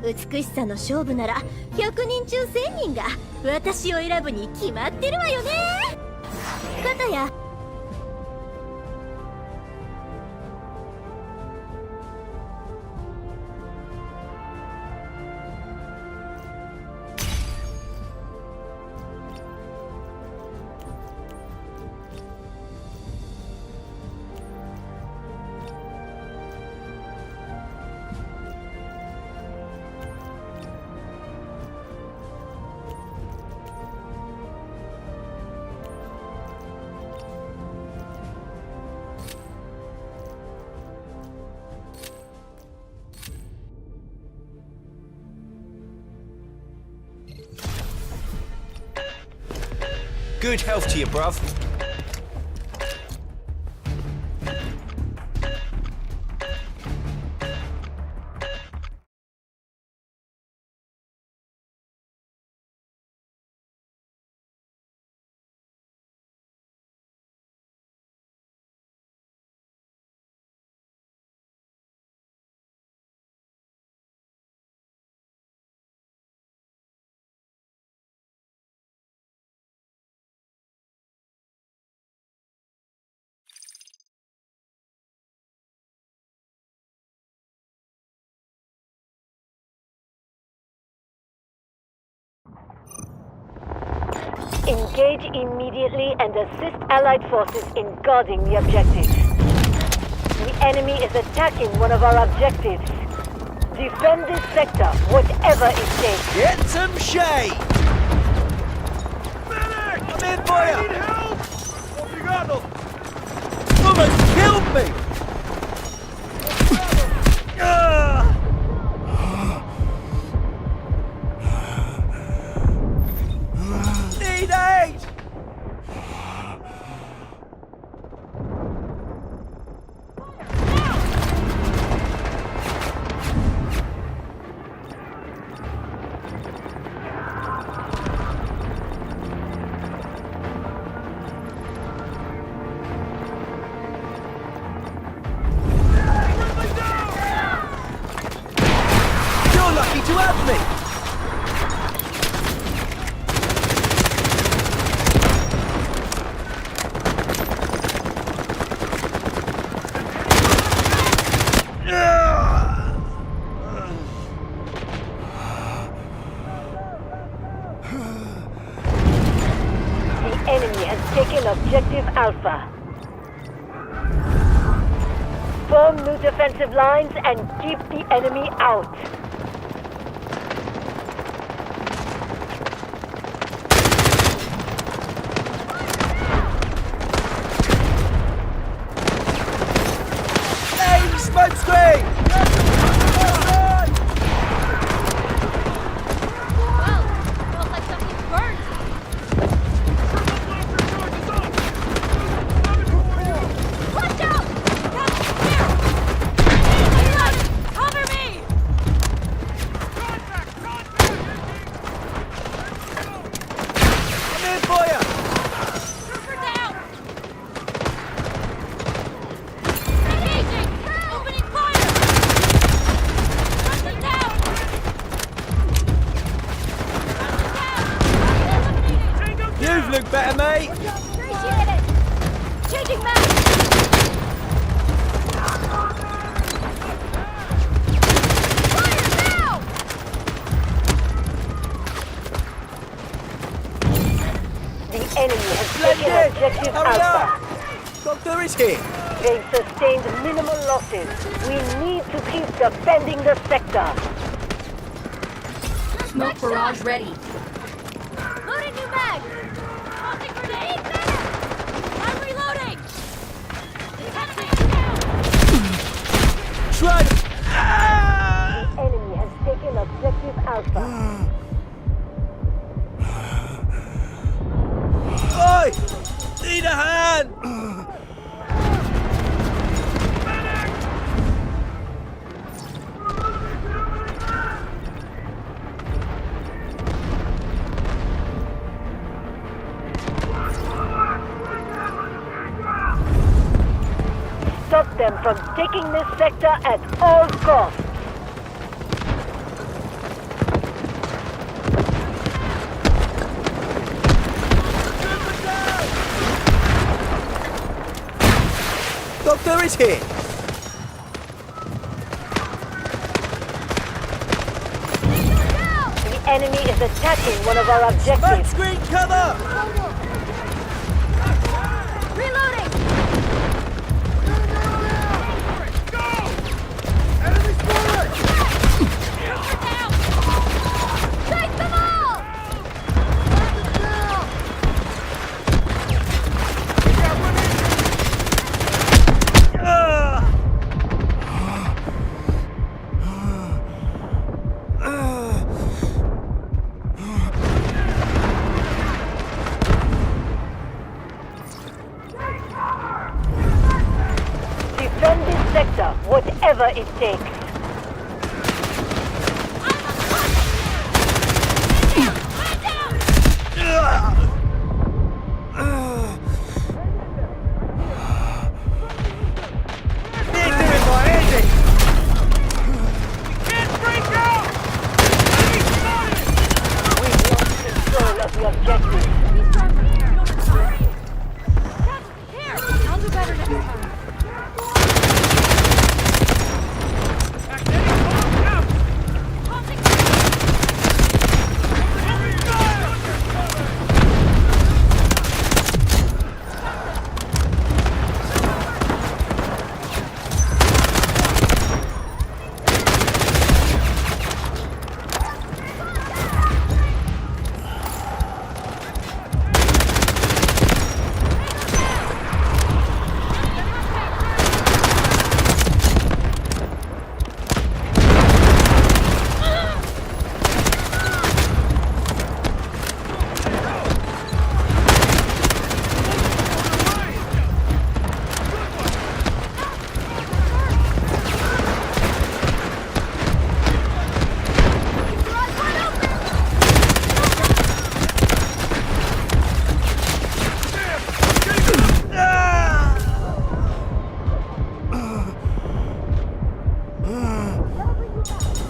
美しさの勝負なら100人中1000人が私を選ぶに決まってるわよね。かたやGood health to you, bruv. Engage immediately and assist Allied forces in guarding the objectives. The enemy is attacking one of our objectives. Defend this sector, whatever it takes. Get some shade! Medic! I'm in for I you! need help! Obrigado! Almost killed me! Need aid! You're lucky to have me! The enemy has taken objective Alpha. Form new defensive lines and keep the enemy out. Aim smoke screen! wow, smells like something's burnt. Watch out! Here! Reloading! Cover me! I'm in for you! Trooper down! Engaging! Opening fire! Rushing down! Rushing down! Eliminated! You look better, mate! Appreciate it! Changing map! Fire now! The enemy has taken Splendid! objective Hurry Alpha. up! Doctor is here! They've sustained minimal losses. We need to keep defending the sector. Smoke barrage ready. Loading new mag! Tossing grenade! I'm reloading! Detecting! Try to... The enemy has taken objective Alpha. Oi! Need a hand! Stop them from taking this sector at all costs. Doctor is here. The enemy is attacking one of our Smoke objectives. screen cover! Reloading! Take them all! Defend this sector, whatever it takes. They're doing my head in. We lost control of the objective. Here! I'll do better next time.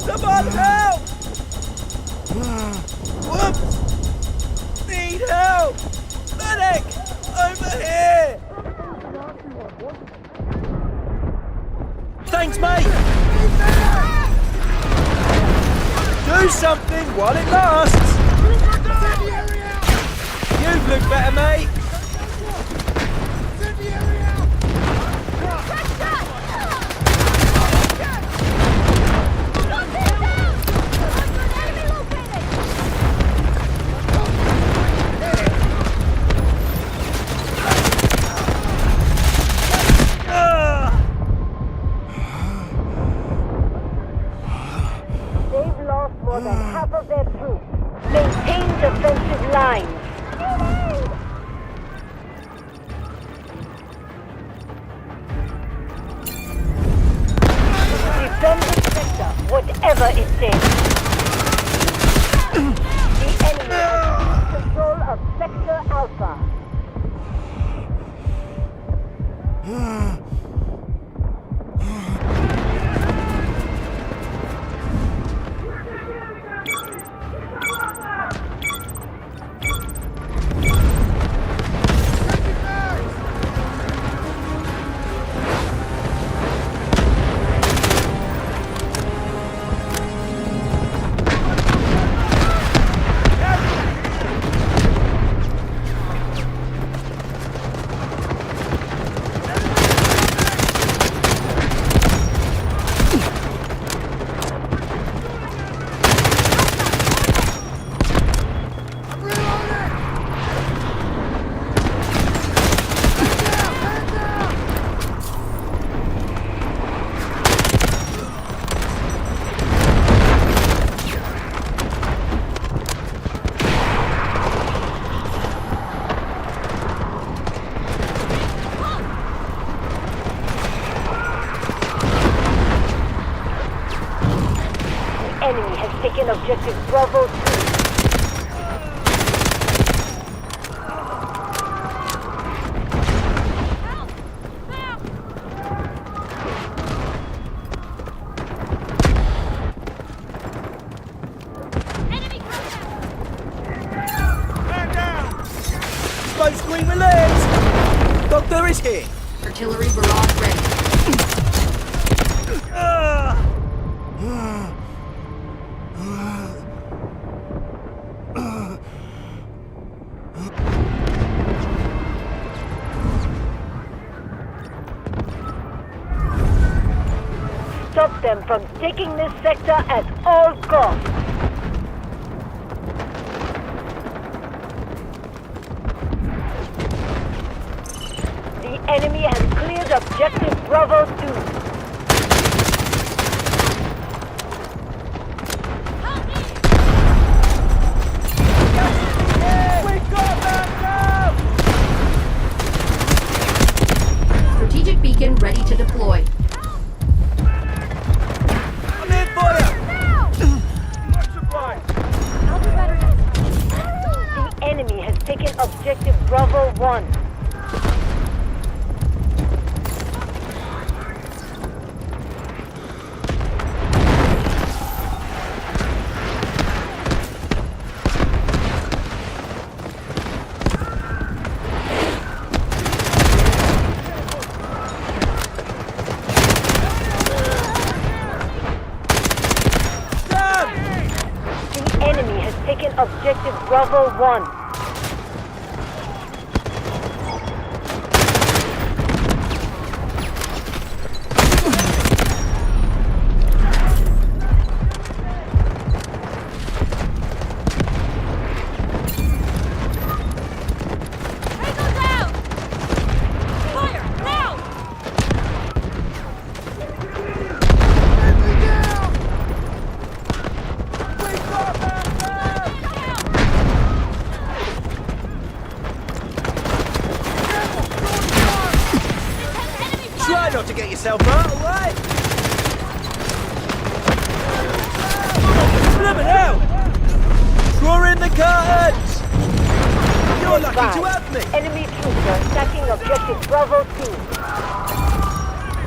Someone help! Whoops! Need help! Medic! Over here! Thanks, mate! Do something while it lasts! You've looked better, mate! They've lost more than half of their troops. Maintain defensive lines. Defend the sector, whatever it takes. The enemy has control of Sector Alpha. Enemy has taken objective Bravo 2. Smoke screen released! Doctor is here! Artillery barrage ready. Stop them from taking this sector at all costs. The enemy has cleared objective Bravo 2. Strategic beacon ready to deploy. I'm in for you! Much supplies. The enemy has taken objective Bravo 1. The enemy has taken objective Bravo 1. Try not to get yourself hurt, alright? Blimmin' hell! Draw in the curtains! You're lucky to have me! Enemy troops are attacking objective Bravo 2.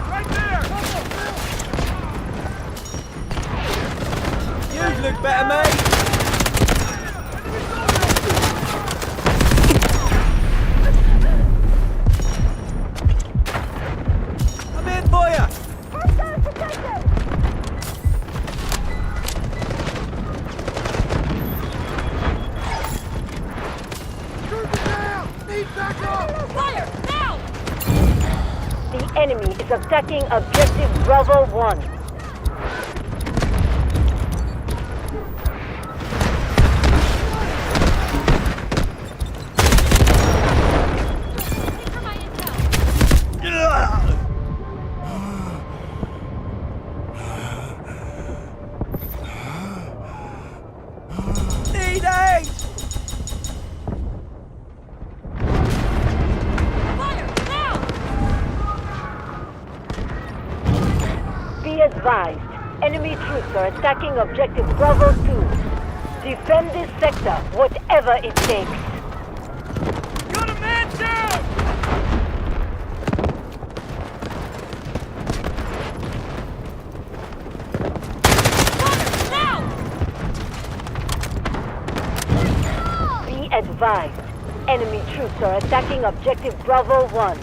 Right there. You look better, mate! I'm in for ya! The enemy is attacking objective Bravo 1. Need aid! Be advised, enemy troops are attacking objective Bravo 2. Defend this sector, whatever it takes. Got a man down! Be advised, enemy troops are attacking objective Bravo 1.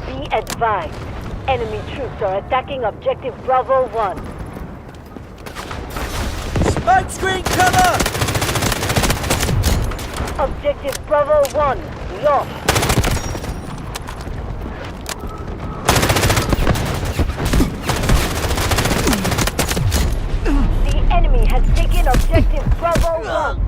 Be advised, enemy troops are attacking objective Bravo 1. Smoke screen cover! Objective Bravo 1 lost. The enemy has taken objective Bravo 1.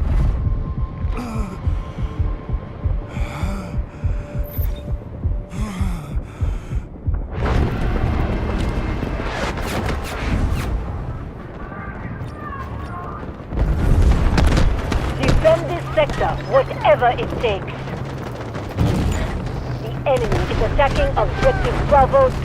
Defend this sector, whatever it takes. The enemy is attacking objective Bravo 2.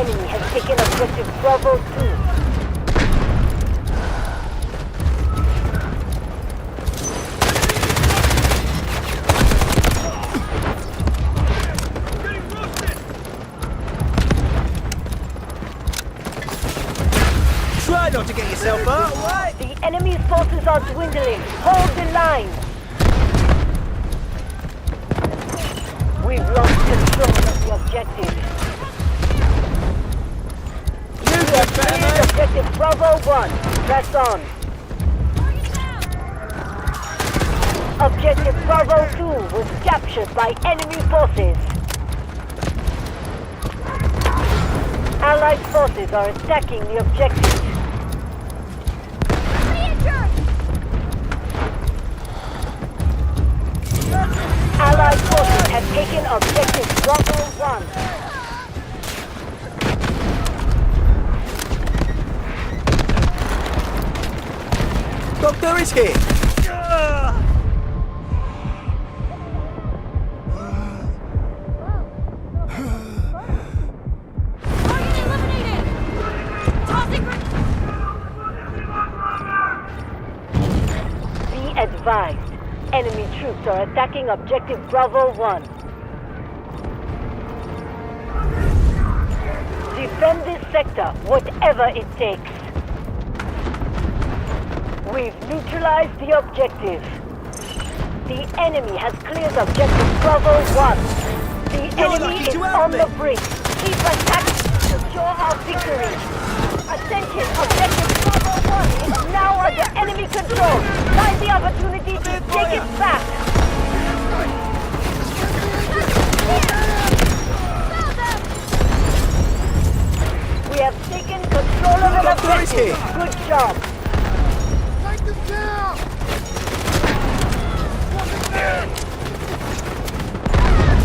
enemy has taken objective Bravo 2. Getting roasted! Try not to get yourself hurt, right? The enemy's forces are dwindling. Hold the line. We've lost control of the objective. We have cleared objective Bravo 1. Press on. Objective Bravo 2 was captured by enemy forces. Allied forces are attacking the objective. Allied forces have taken objective Bravo 1. Doctor is here. Be advised. Enemy troops are attacking objective Bravo 1. Defend this sector, whatever it takes. We've neutralized the objective. The enemy has cleared objective Bravo 1. The enemy lucky is to have on me. the brink. Keep attacking to secure our victory. Attention, objective Bravo 1 is now under enemy control. Find the opportunity to take it back. We have taken control of an Doctor is objective. here. Good job.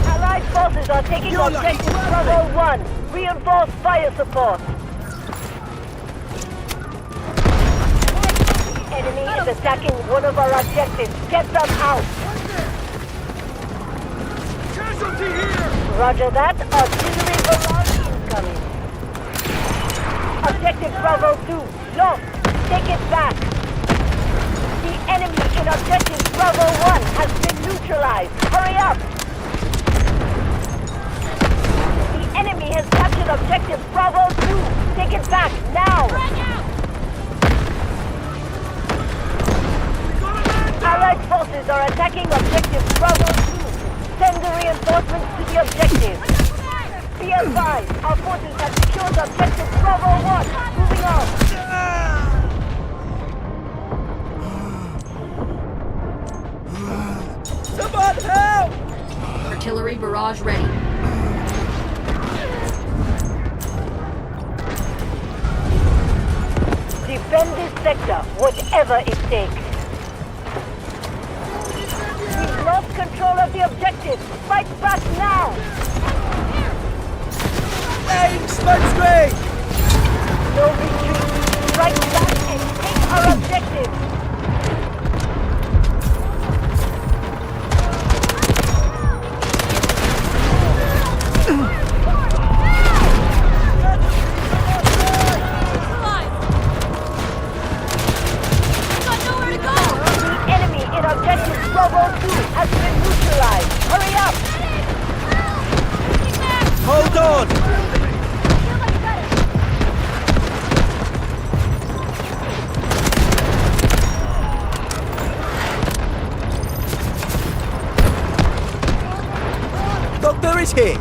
Allied forces are taking You're lucky objective to have Bravo 1. Reinforce fire support. The enemy is attacking one of our objectives. Get them out. Casualty here! Roger that. Artillery barrage incoming. Objective Bravo 2 lost. Take it back. The enemy in objective Bravo 1 has been neutralized. Hurry up. The enemy has captured objective Bravo 2. Take it back now. Allied forces are attacking objective Bravo 2. Send the reinforcements to the objective. Be advised, our forces have secured objective Bravo 1. Moving on. Someone help! Artillery barrage ready. Defend this sector, whatever it takes. We've lost control of the objective. Fight back now. Aim smoke screen! No retreat. Strike back and take our objective. The enemy in objective Bravo 2 has been neutralized. Hurry up. Hold on! Doctor is here!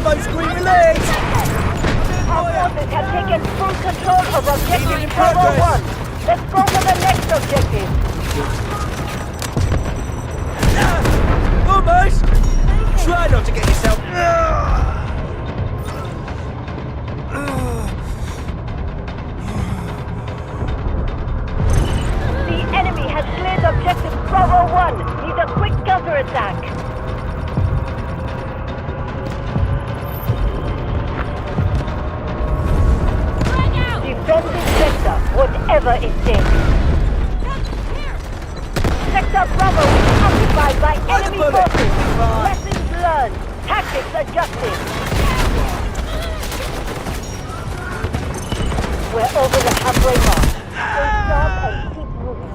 Smoke screen release! Our forces have taken full control of objective Leading in Bravo progress. 1. Let's go for the next objective. Almost! Try not to get yourself... whatever it takes. Sector Bravo is occupied by enemy bullet. forces. Right. Lessons learned. Tactics adjusted. We're over the halfway mark. Stay sharp and keep moving.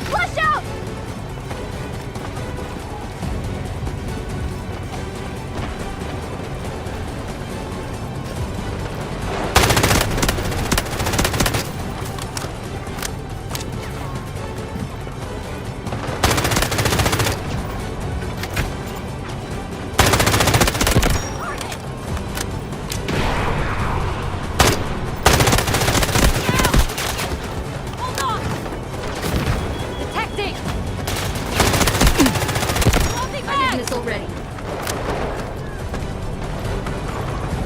Flush out! Hold on! Detecting! Loading Guided back! missile ready.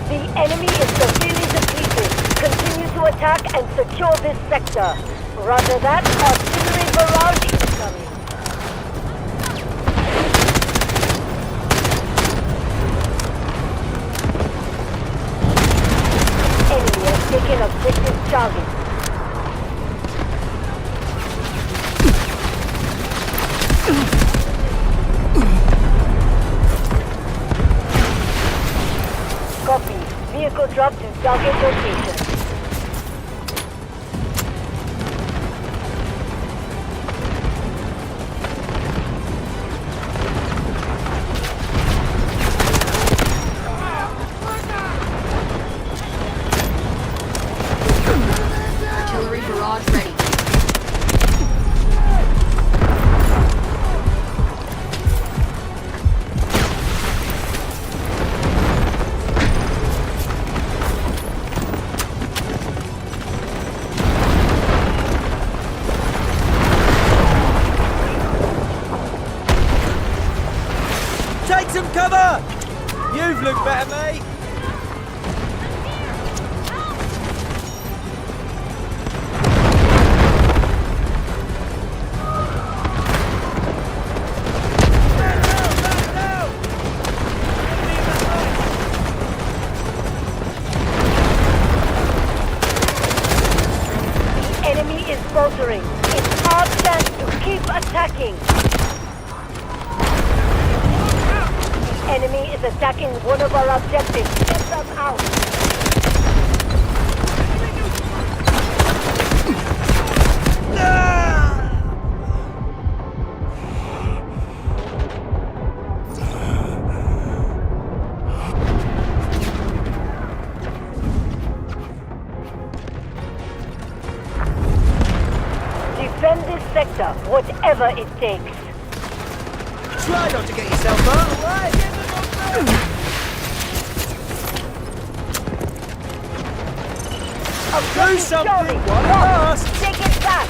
The enemy is severely depleted. Continue to attack and secure this sector. Roger that, artillery barrage incoming. Enemy has taken objective Charlie. Copy. Vehicle drop to target location. Artillery barrage ready. Take some cover! You've looked better, mate. The enemy is faltering. It's our chance to keep attacking. The enemy is attacking one of our objectives. Get them out. Defend this sector, whatever it takes. Try not to get yourself hurt, alright? Do Objective something, Charlie, one lost. last. Take it back.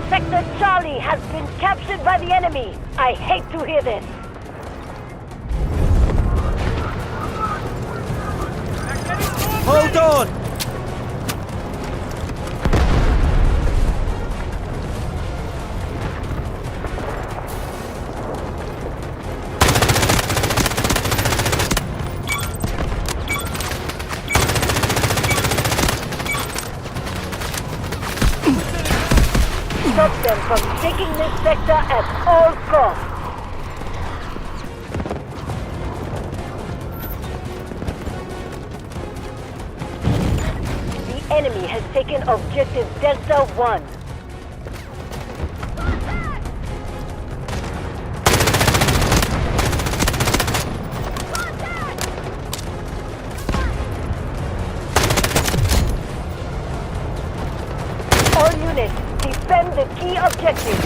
Sector Charlie has been captured by the enemy. I hate to hear this. Hold on! Stop them from taking this sector at all costs. The enemy has taken objective Delta 1. All units, defend the key objective.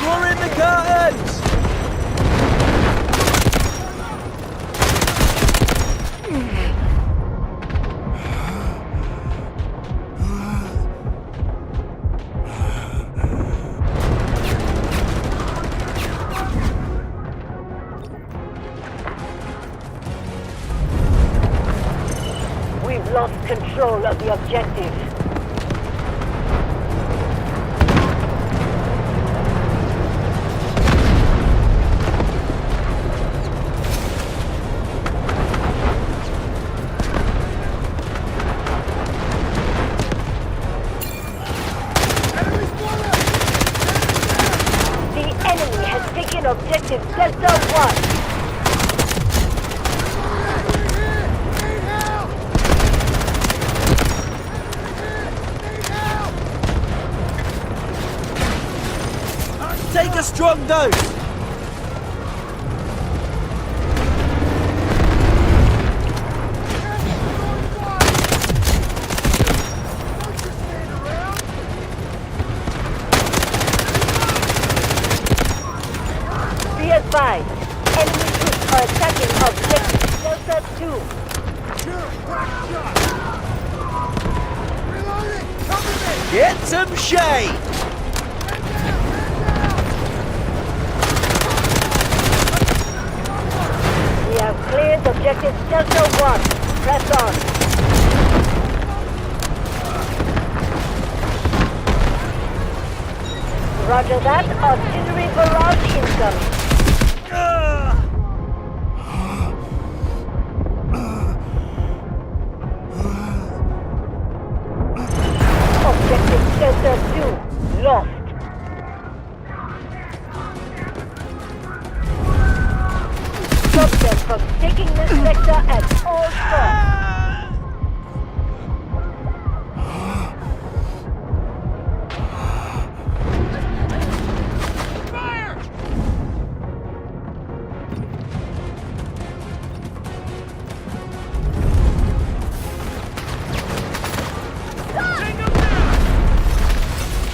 You're in the curtains! control of the objective. The enemy has taken objective Delta 1. Take a strong dose! Be advised, enemy troops are attacking objective Delta 2. Get some shade! We have cleared objective Delta 1. Press on. Roger that. Artillery barrage incoming. Objective Delta 2 lost. Stop them from taking this sector at all costs.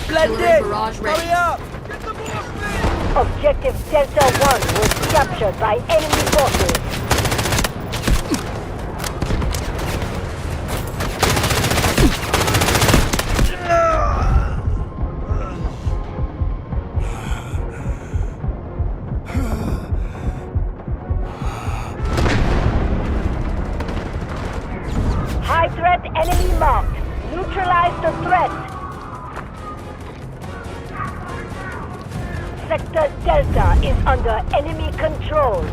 Blend Artillery in! barrage ready. Hurry up! Objective Delta 1 was captured by enemy forces. High threat enemy marked. Neutralize the threat. Sector Delta is under enemy control.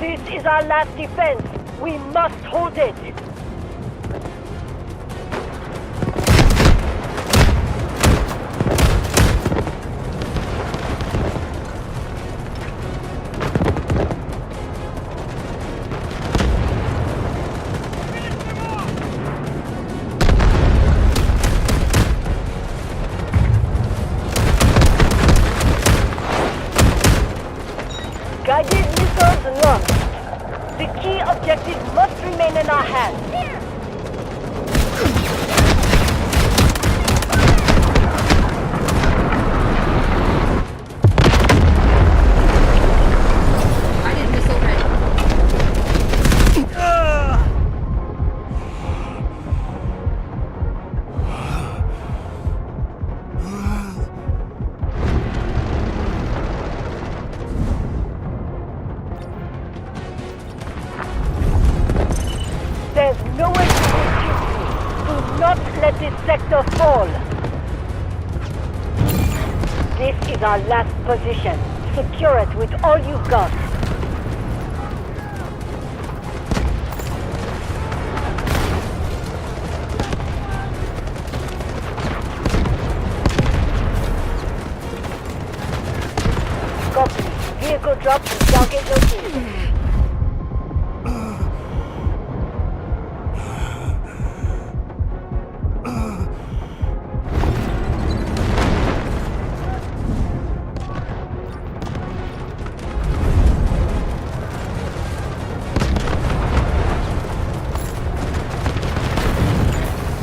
This is our last defense. We must hold it. Guided missiles launched. The key objective must remain in our hands. Guided missile ready. There's nowhere to retreat to. Do not let this sector fall. This is our last position. Secure it with all you've got. Copy. Vehicle drop to target location.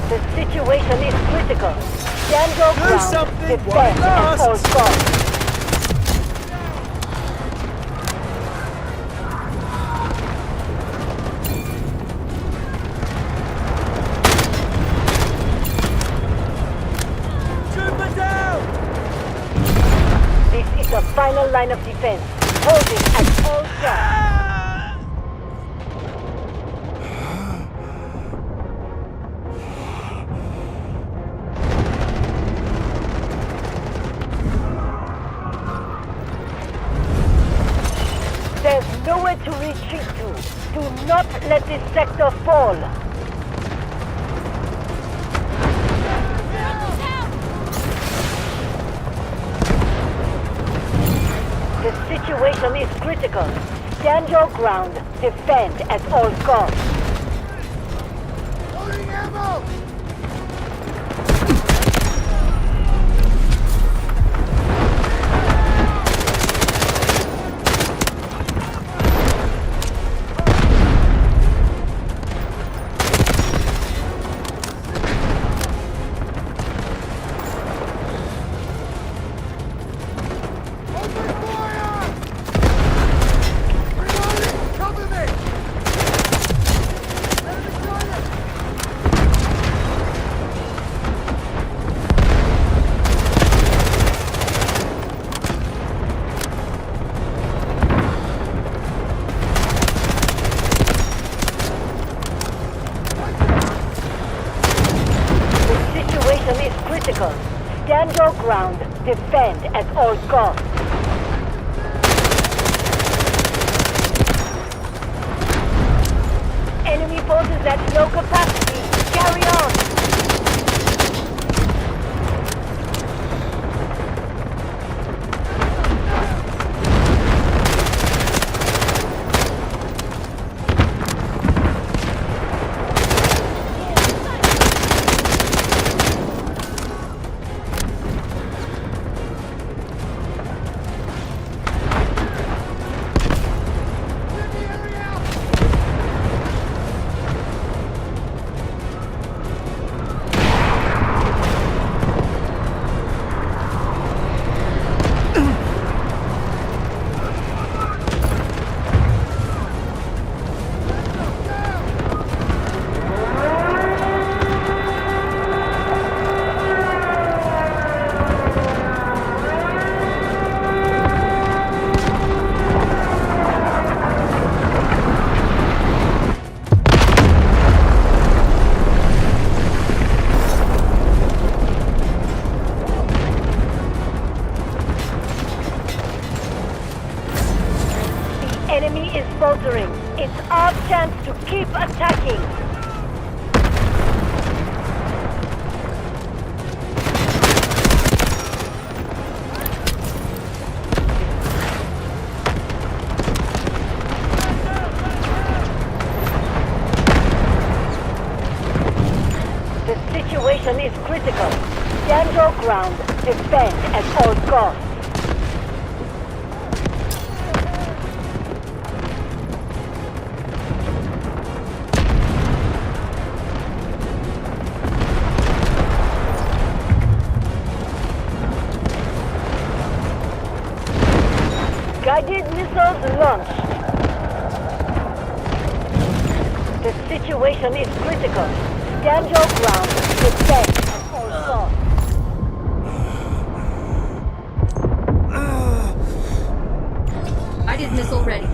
The situation is critical. Stand your Do ground. something Defend while it at all lasts. costs. final line of defense. Hold it at all costs. There's nowhere to retreat to. Do not let this sector fall. The situation is critical. Stand your ground. Defend at all costs. Loading ammo! Stand your ground. Defend at all costs. Enemy forces at low capacity. Carry on. Enemy is faltering. It's our chance to keep attacking. The situation is critical. Stand your ground. Defend at all costs. Guided missiles launched. The situation is critical. Stand your ground. Defend at all costs. Guided missile ready.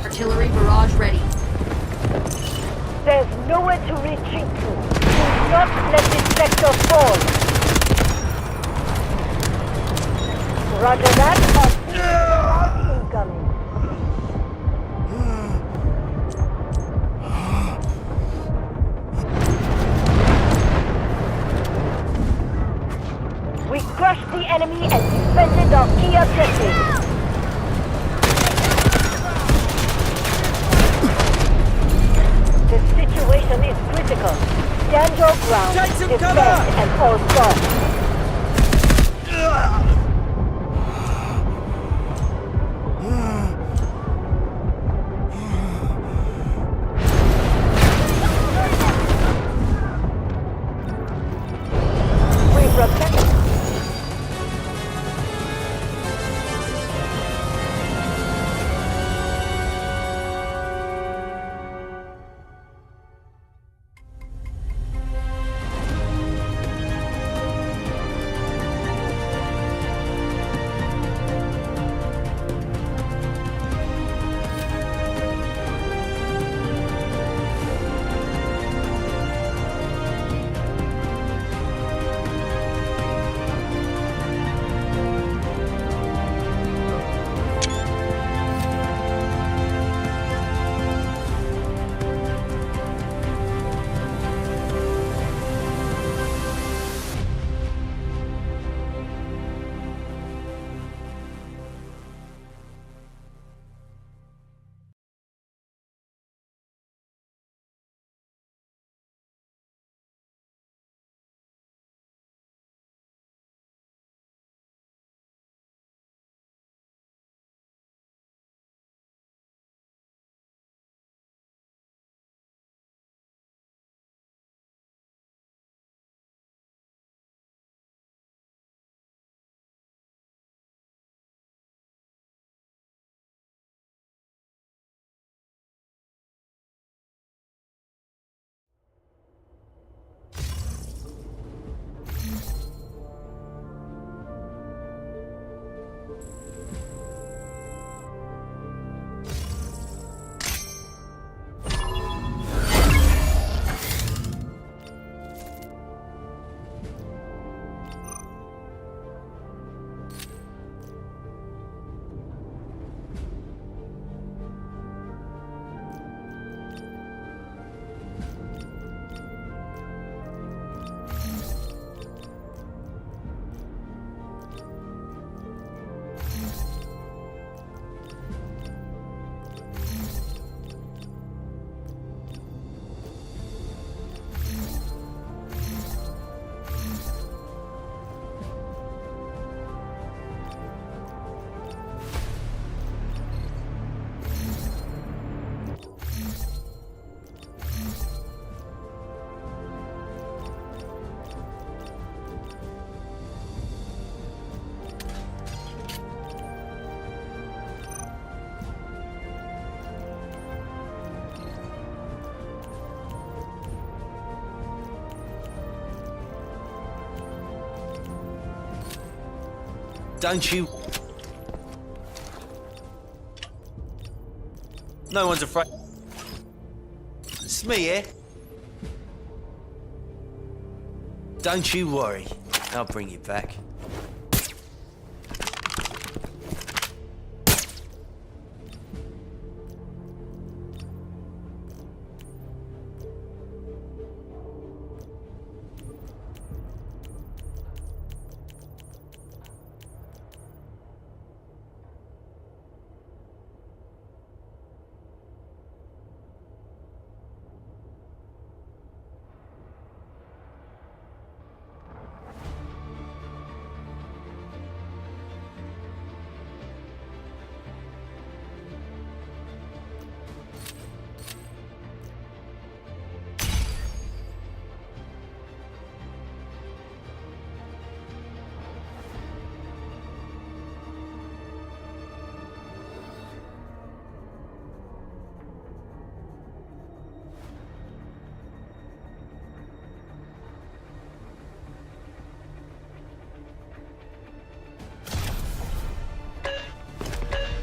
Artillery barrage ready. There's nowhere to retreat to. Do not let this sector fall. Roger that. Incoming. We crushed the enemy and defended our key objectives. The situation is critical. Stand your ground. Take some Defend cover! at all costs. We protect. Don't you? No one's afraid. It's me here. Don't you worry. I'll bring you back.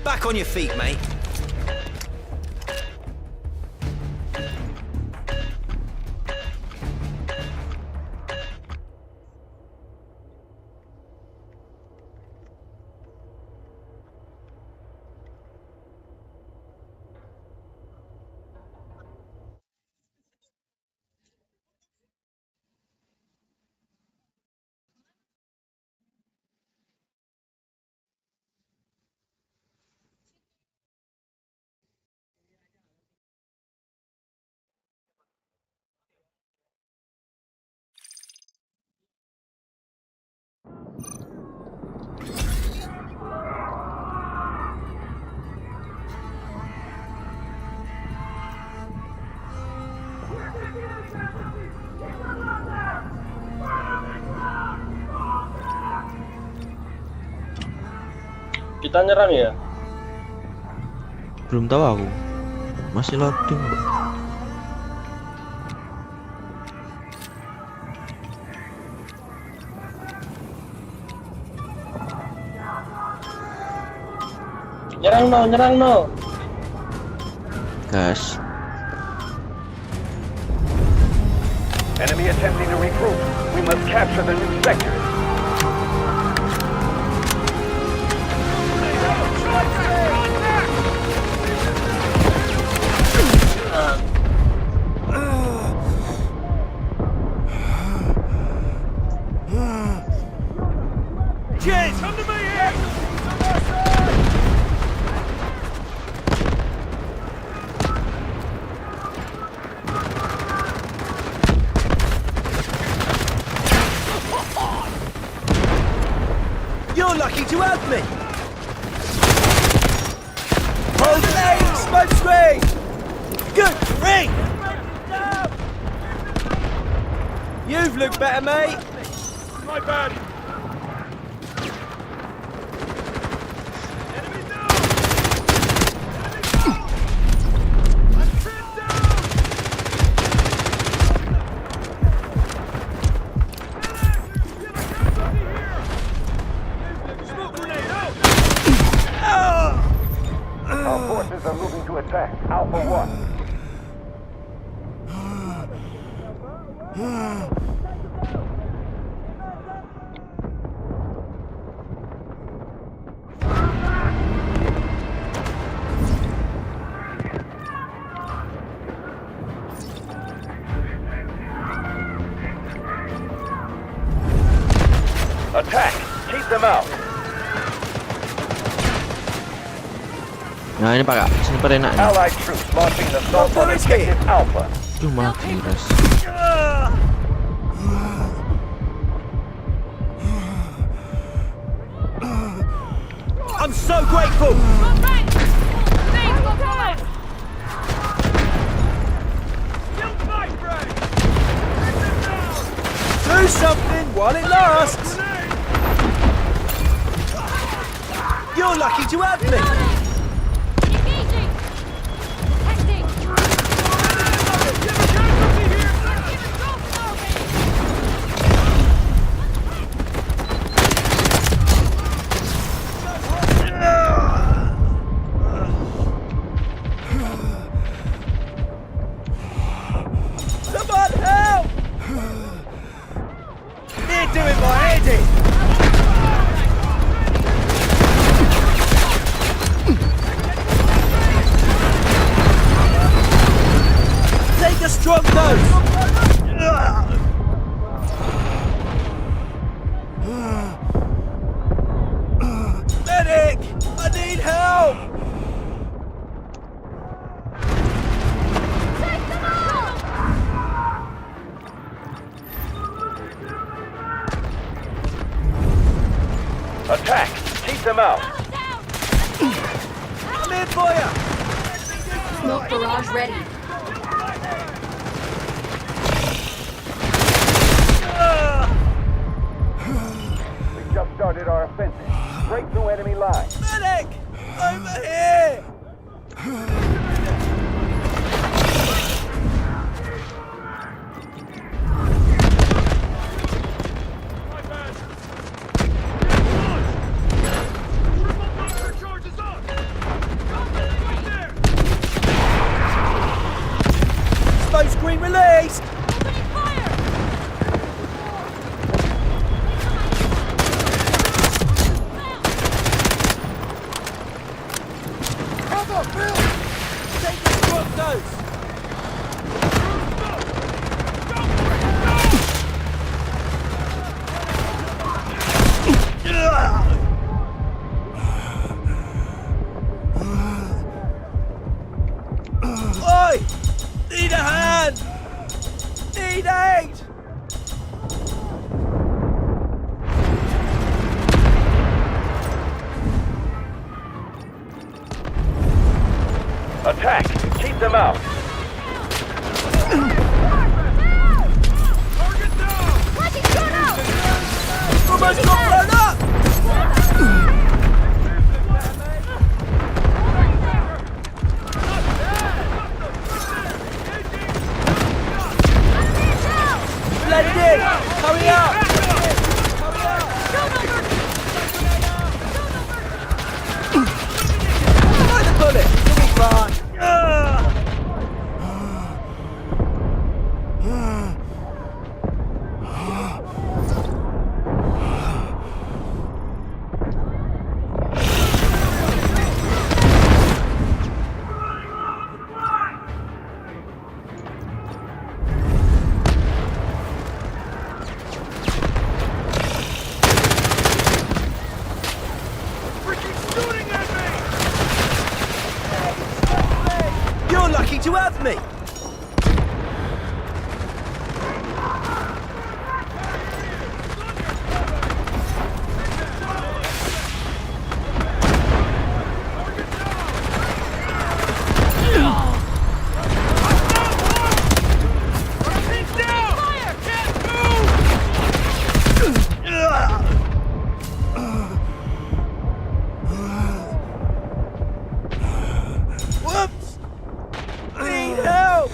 Back on your feet, mate. Kita nyerang ya? Belum tahu aku. Masih loading. Nyerang no. Gas. Enemy attempting to regroup. We must capture the new sector. Cheers! Come to me here! You're lucky to have me! Hold aim! Smoke screen! Good ring! You've looked better, mate! My bad. Enemy down! Enemy down! I'm pinned down! Get a casualty here! Smoke grenade out! Our forces are moving to attack. Alpha 1. Attack! Keep them out! Nah ini pak, sniper enak nih. Allied troops launching an assault on objective Alpha. Duh malah giras. I'm so grateful! Do something while it lasts! You're lucky to have me! Engaging! Testing! Drop those! Medic! I need help! Attack! Keep them out! I'm in for ya! Smoke barrage ready. We just started our offensive. Break through enemy lines. Medic! Over here! Smoke screen released! Cover, Bill! Take the drop those! Oi! Need a hand! Need aid! Attack! Keep them out! Almost got blown up! Blend in! Hurry up! Throw the bullet! You'll be fine! You're lucky to have me! Whoops! Need help!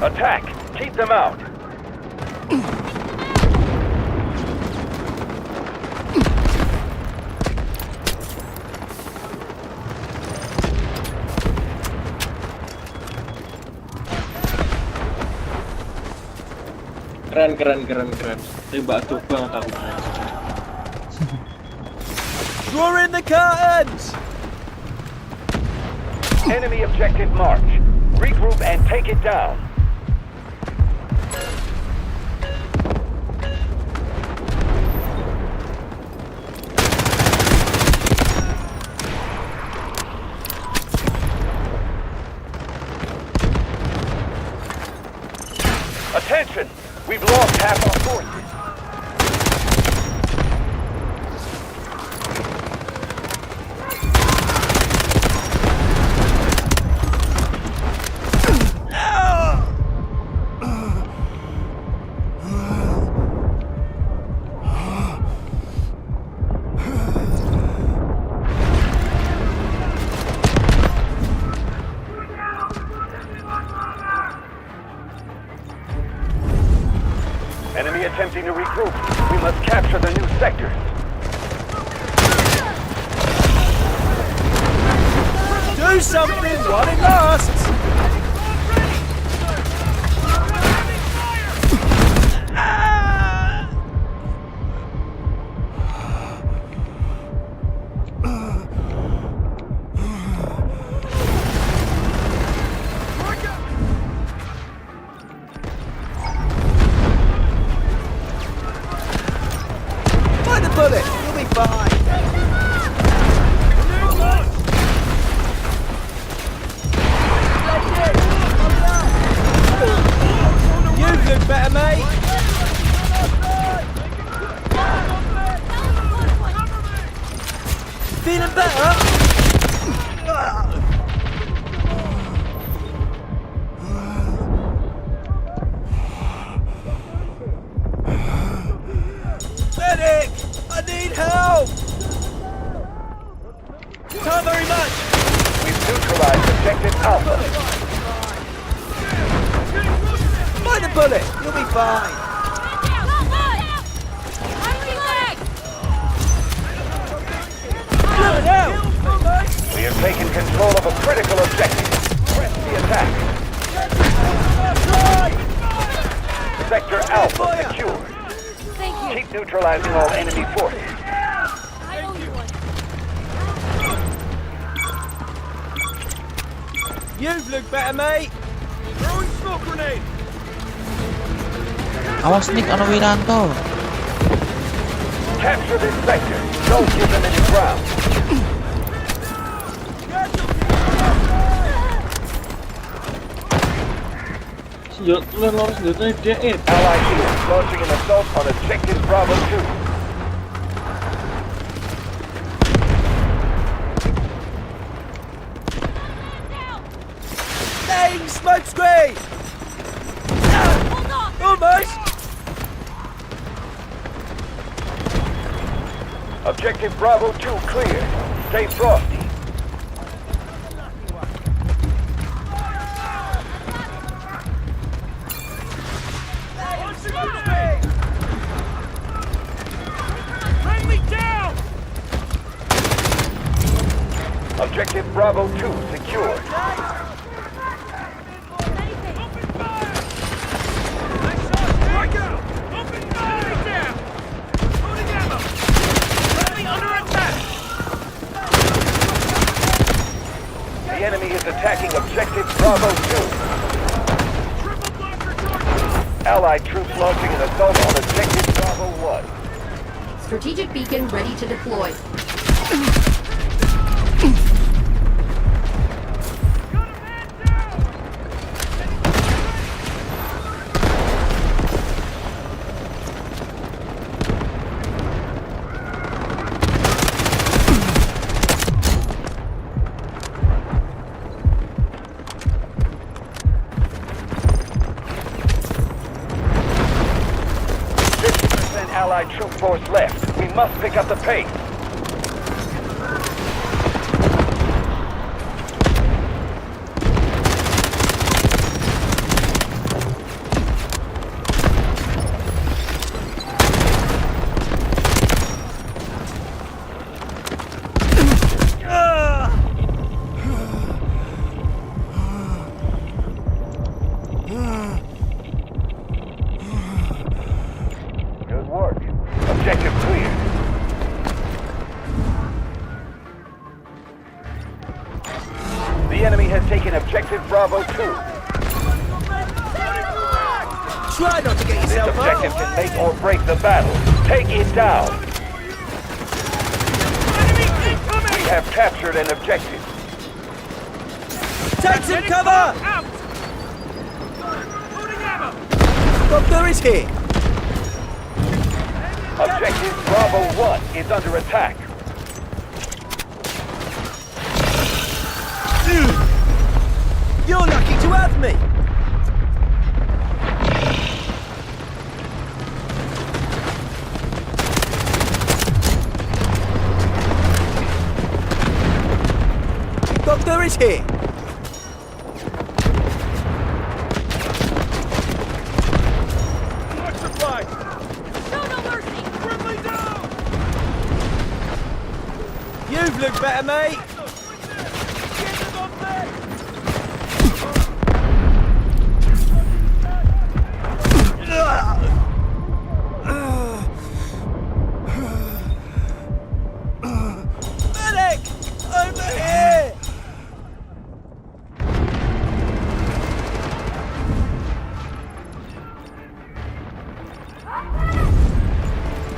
Attack! Keep them out! Keren. Tembak tuh banget aku. Draw in the curtains! Enemy objective marked. Regroup and take it down. Attention! We've lost half our forces. Enemy attempting to regroup. We must capture the new sectors. Do something while it lasts! bullet. You'll be fine. You look better, mate. Feeling better? Medic! I need help! Can't very much! We've neutralized objective Alpha. Find a bullet! You'll be fine! Blow it out! We have taken control of a critical objective. Press the attack. Sector Alpha secured. Keep neutralizing all enemy forces. You've looked better, mate! Throwing smoke grenade! Awas Nick, ano Wiranto? Capture this sector. Don't give them any ground. Senjata lawan senjatanya dia Allied units launching an assault on objective Bravo 2. Laying smoke screen! Almost! Objective Bravo 2 clear. Stay frosty. Objective Bravo 2 secured. The enemy is attacking Objective Bravo 2. Allied troops launching an assault on Objective Bravo 1. Strategic beacon ready to deploy. Allied troop force left. We must pick up the pace. Good work. Objective clear. The enemy has taken Objective Bravo 2. Try not to get This yourself objective up! can make or break the battle. Take it down. We have captured an objective. Take some cover! Doctor is here! Objective Bravo 1 is under attack. You're lucky to have me! Doctor is here! Watch the fight! Show no mercy! Friendly down! You've looked better, mate! Medic! Over here!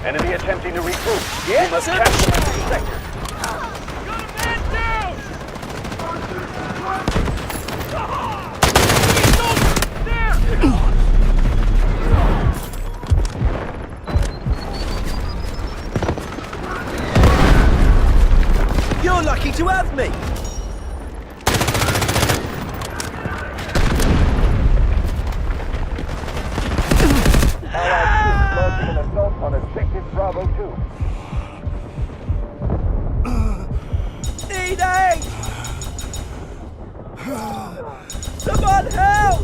An Enemy attempting to regroup. Yes, We must sir. capture the sector. You're lucky to have me. Allied troops launching an assault on objective Bravo 2. Need aid! Someone help!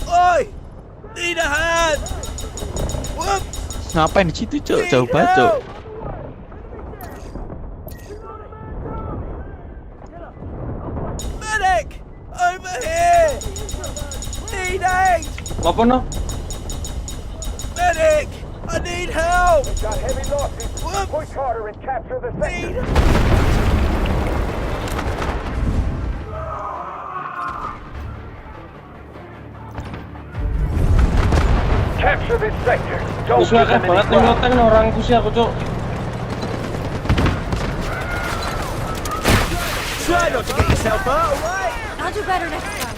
Oi! Need a hand! Whoops! Ngapain di situ, Cuk? Need Jauh banget, Cuk. help! Medic! Over here! Need aid! Apa no? Medic! I need help! We've got heavy losses. Whoops! Push harder and capture the Need... sector. Capture this sector. Don't Musuh give akeh them any banget nih ground. ngoteng no, orang kusi aku, Cuk. Try not to get yourself out, alright? I'll do better next time.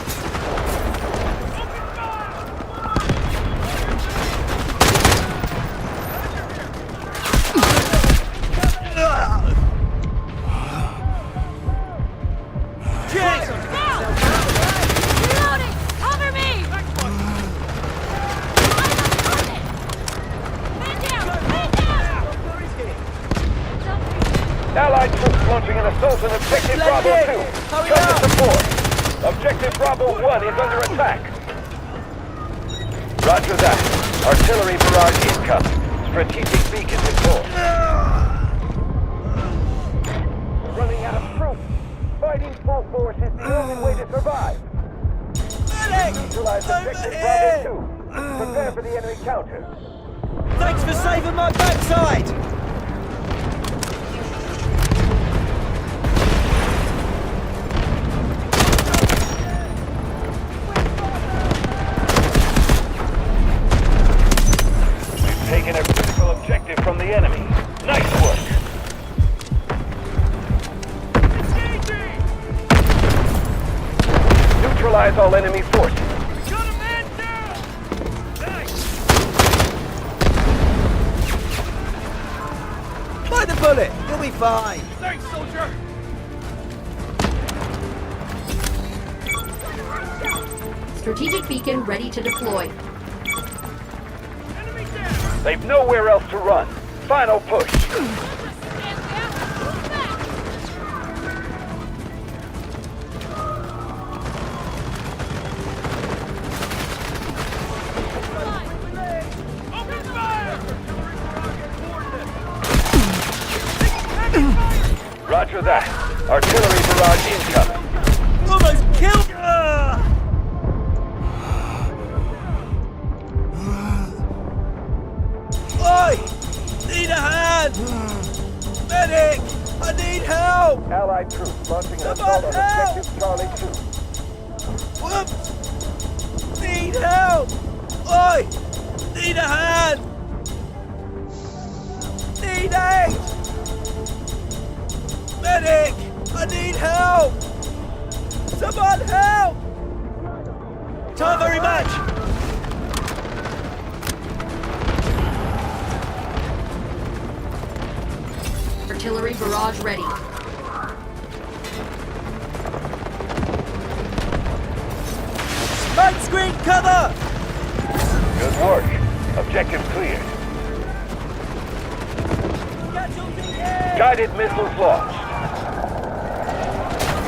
Try not to get yourself out, alright? Reloading! Cover me! Man down! Man down! Allied troops launching an assault on objective Bravo 2. Hurry Show up! your support. Objective Bravo 1 is under attack. Roger that. Artillery barrage incoming. Strategic beacon deployed. Running out of troops. Fighting full force is the only way to survive. Medic! Neutralize Over objective here! Bravo 2. Prepare for the enemy counter. Thanks for saving my backside! We've taken a critical objective from the enemy. Nice work. Neutralize all enemy forces. Mind the bullet! You'll be fine! Strategic beacon ready to deploy. They've nowhere else to run. Final push. Roger that. Artillery barrage incoming. Almost killed... Oi! Need a hand! Medic! I need help! Allied troops launching an Someone assault on help! objective Charlie 2. Whoops! Need help! Oi! Need a hand! Need aid! Medic! I need help! Someone help! Time very much! Artillery barrage ready. Light screen cover! Good work. Objective clear. Casualty here! Guided missiles launched.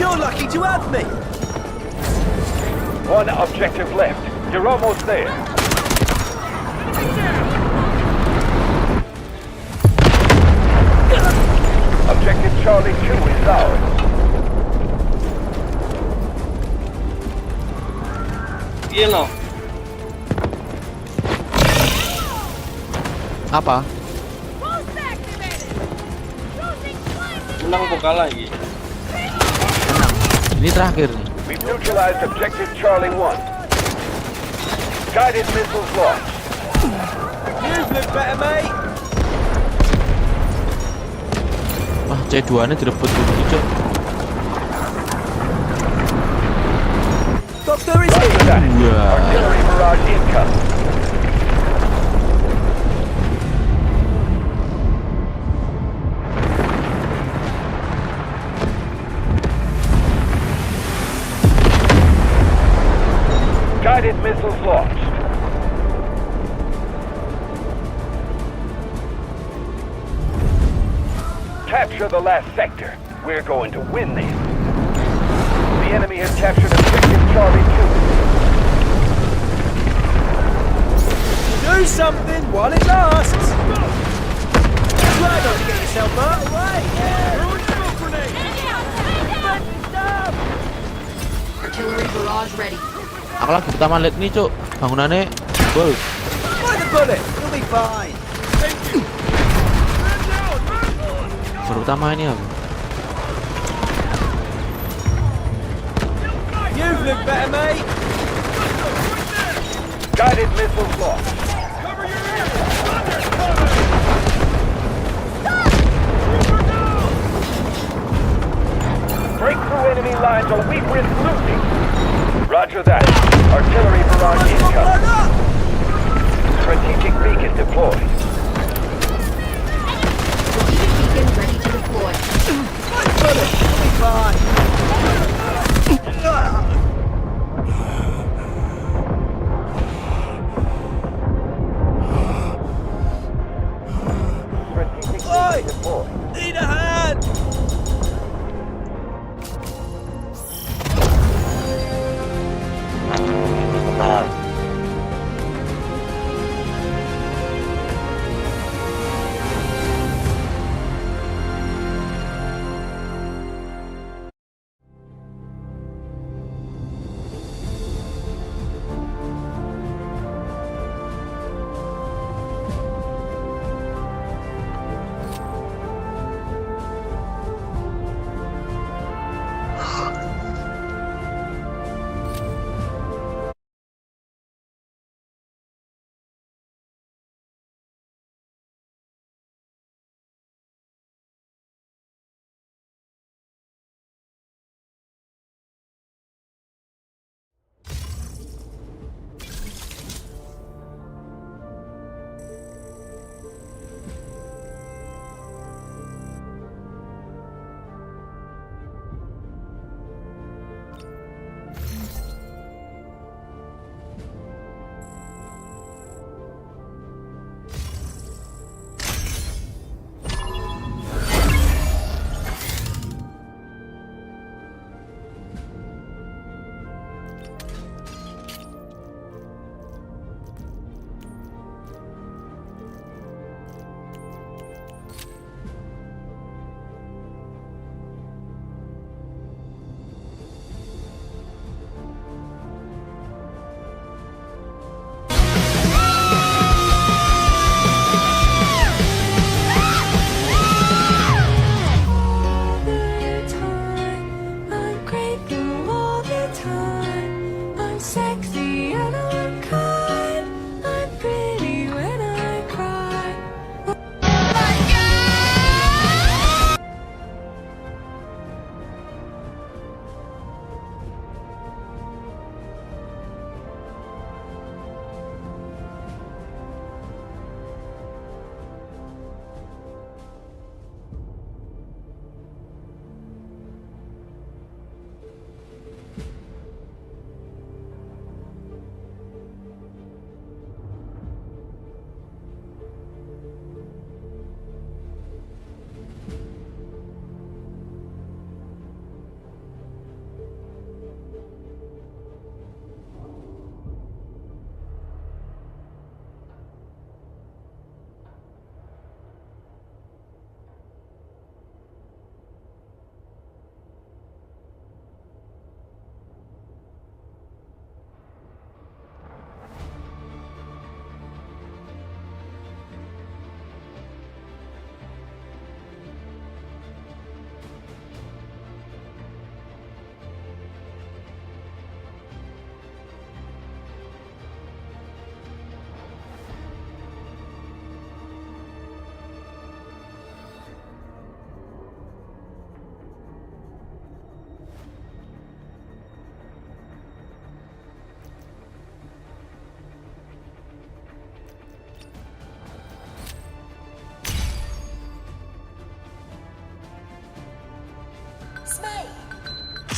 You're lucky to have me! One objective left. You're almost there. Objective Charlie 2 is ours. Iya no. Apa? Menang apa kalah iki? Menang. Ini terakhir nih. We've neutralized objective Charlie 1. Guided missiles launched. You've looked better, mate. Wah, C2 nya direbut dulu cok. Doctor is Roger here. that. Wow. Artillery barrage incoming. Guided missiles launched. Capture the last sector. We're going to win this. The enemy has captured objective Charlie 2. Do something while it lasts. Try not to get yourself hurt. Away. Artillery barrage ready. Aku lagi pertama lihat nih cok, bangunannya bol. Find the bullet. You'll be fine. Baru pertama ini aku. You've looked better, mate. Guided missiles launched. Break through enemy lines or we risk losing. Roger that. Artillery barrage incoming. Strategic beacon deployed. Strategic beacon ready to deploy. Find the bullet. You'll be fine. Strategic Oi! beacon deployed. Need a hand.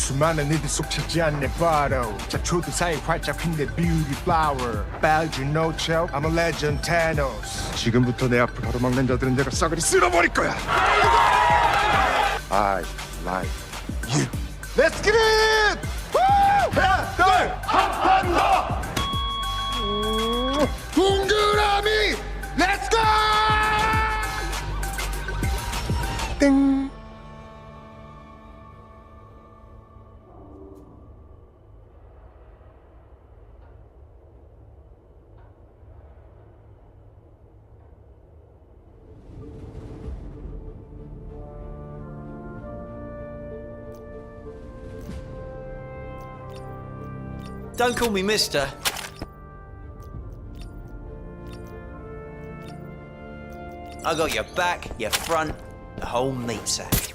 수많은 이들 속 차지한 내 바로 자초도 사이 활짝 핀 내 beauty flower Bad you know Chow I'm a legend Thanos 지금부터 내 앞을 가로막는 자들은 내가 싸그리 쓸어버릴 거야 I like you Let's get it! 하나 둘한판 더! 동그라미 Let's go! 땡 Don't call me mister. I got your back, your front, the whole meat sack.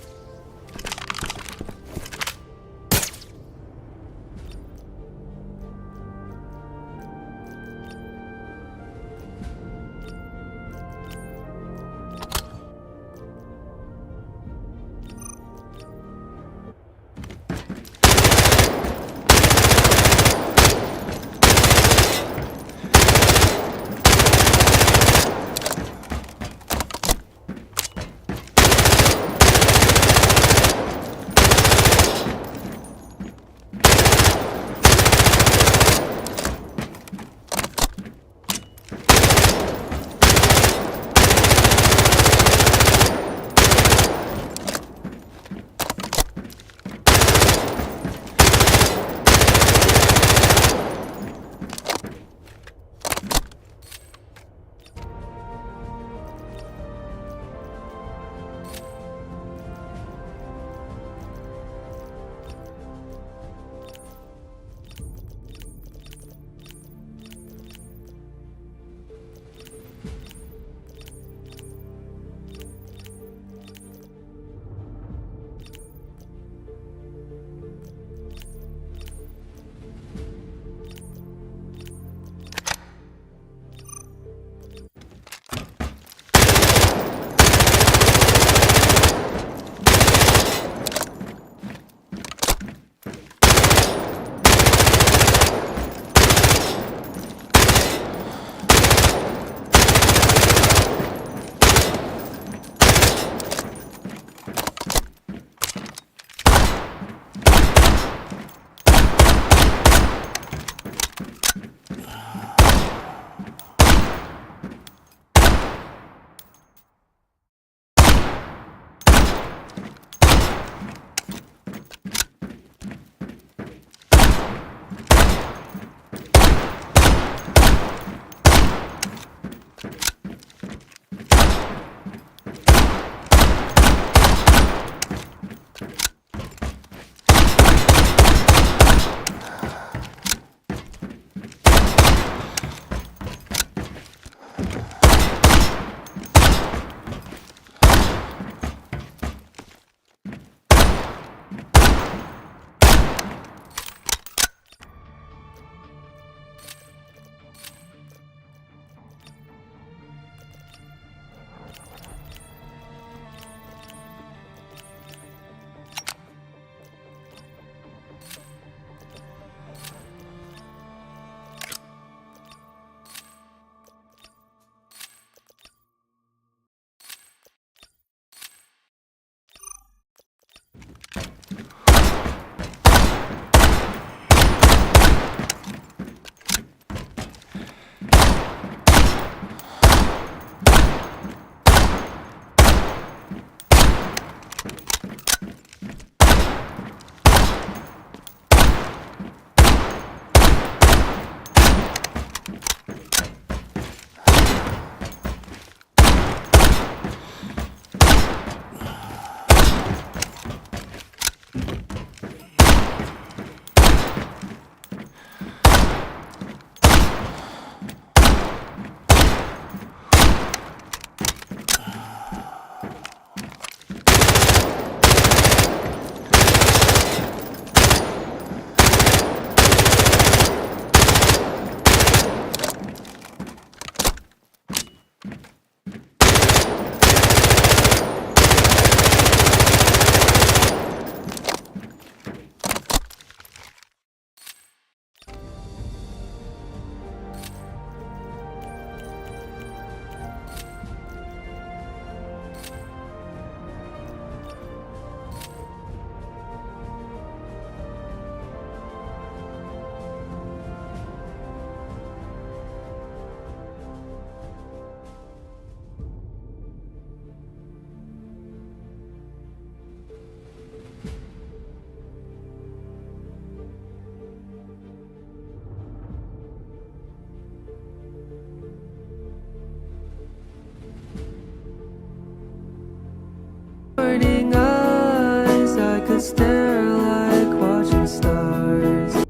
stare like watching stars.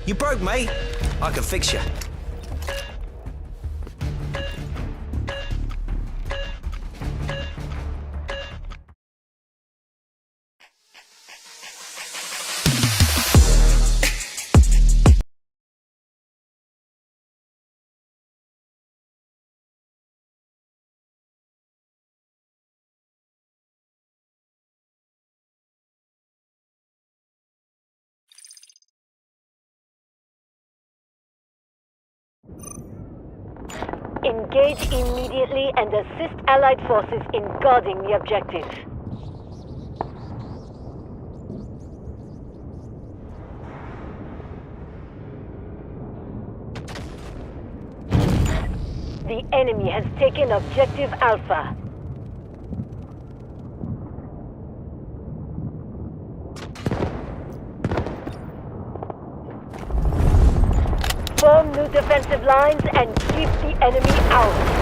You broke, mate. I can fix you. Engage immediately and assist Allied forces in guarding the objective. The enemy has taken objective Alpha. Form new defensive lines and keep the enemy out.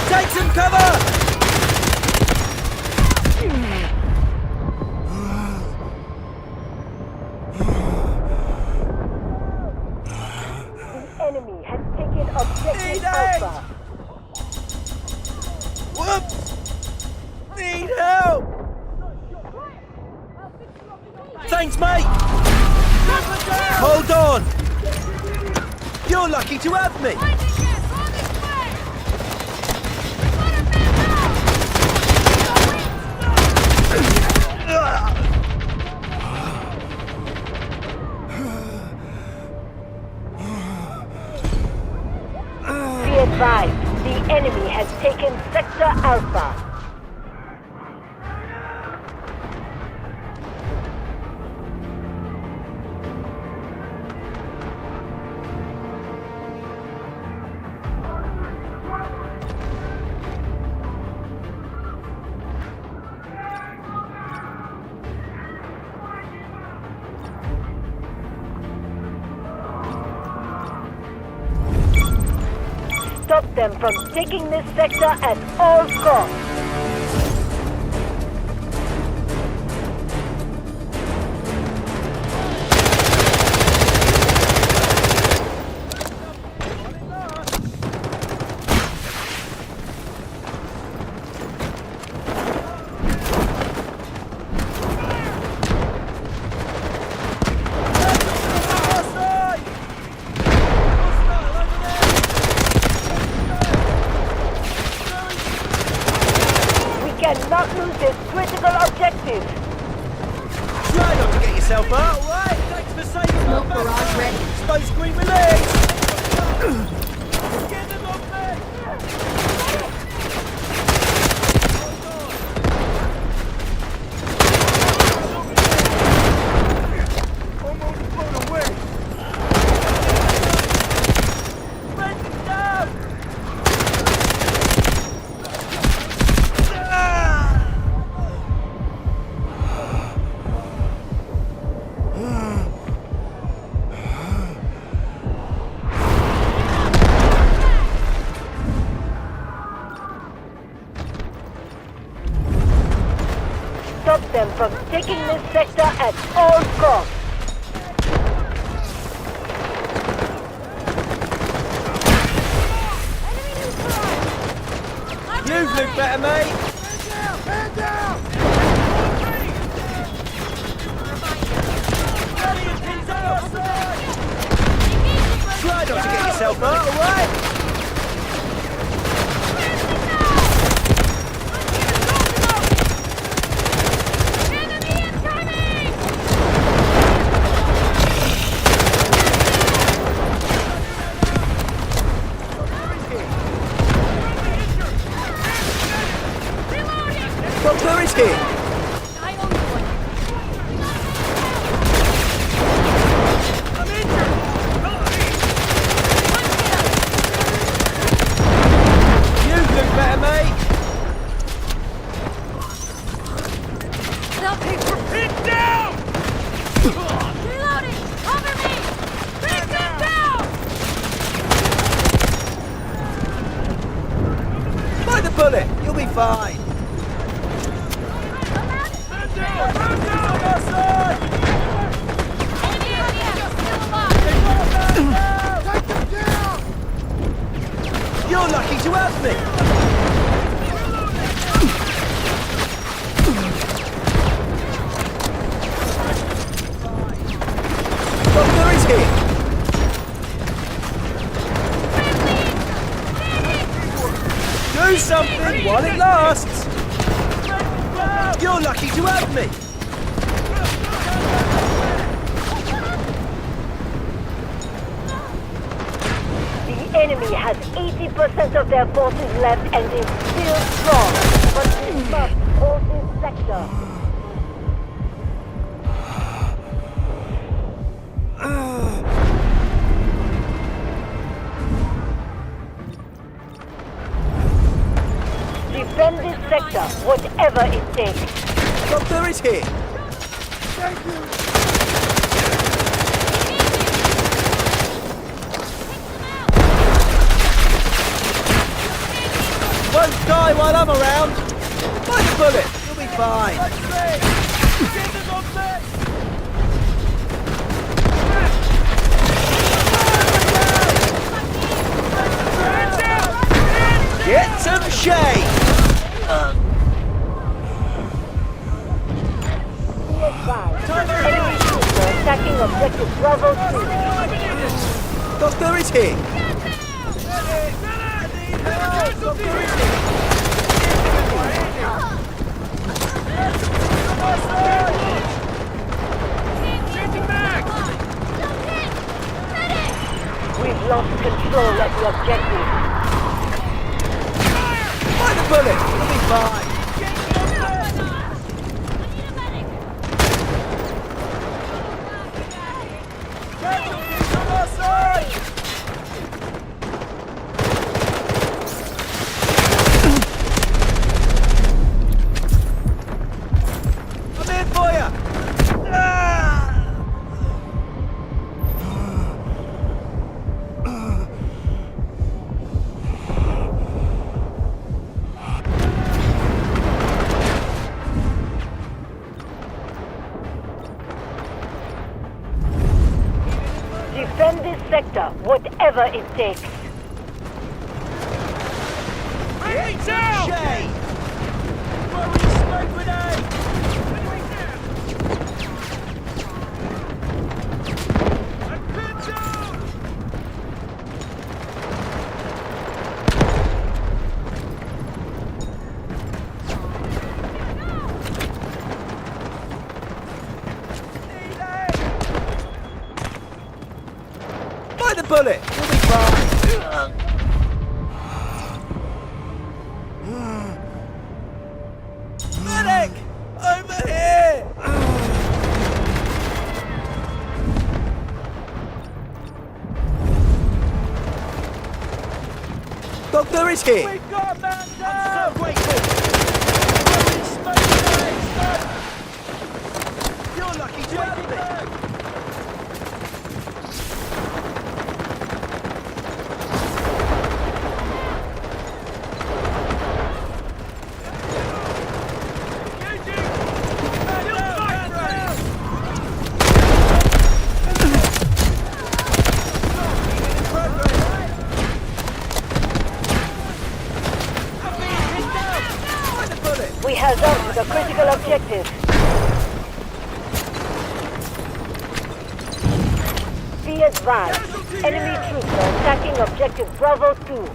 Take some cover! The enemy has taken objective Alpha. Whoops! Need help! Thanks, mate! Hold on! You're lucky to have me! Be advised, the enemy has taken Sector Alpha. Stop them from taking this sector at all costs. Cannot lose this critical objective. Try not to get yourself hurt, alright? Thanks for saving Smoke barrage ready. Space screen release! Get them off me! Almost blown away. Brendan down! Stop them from taking this sector at all costs. You look better, mate! Man down! Try not to get yourself hurt, alright? Doctor is here! You look better, mate! Hit down! Reloading! Cover me! Bring them down! By the bullet! You'll be fine! You're lucky to have me! Doctor is here! Do something while it lasts! You're lucky to have me! The enemy has 80% of their forces left and is still strong, but we must hold this sector. Defend this sector, whatever it takes. Doctor is here! Won't die while I'm around! By the bullet! You'll be fine! Get them off me! Get some shade! Be advised, enemy troops are attacking objective Bravo 2. Doctor is here! We've lost control of the objective. By the bullet! You'll be fine! I'm in for you! Defend this sector, whatever it takes. Shade! Throwing smoke grenade! By the bullet! We'll be fine. Medic! Over here! Doctor is here! We've got a man down! I'm so grateful! Throwing smoke grenades! You're lucky to have me! We held on to the critical objective. Be advised, enemy troops are attacking objective Bravo 2.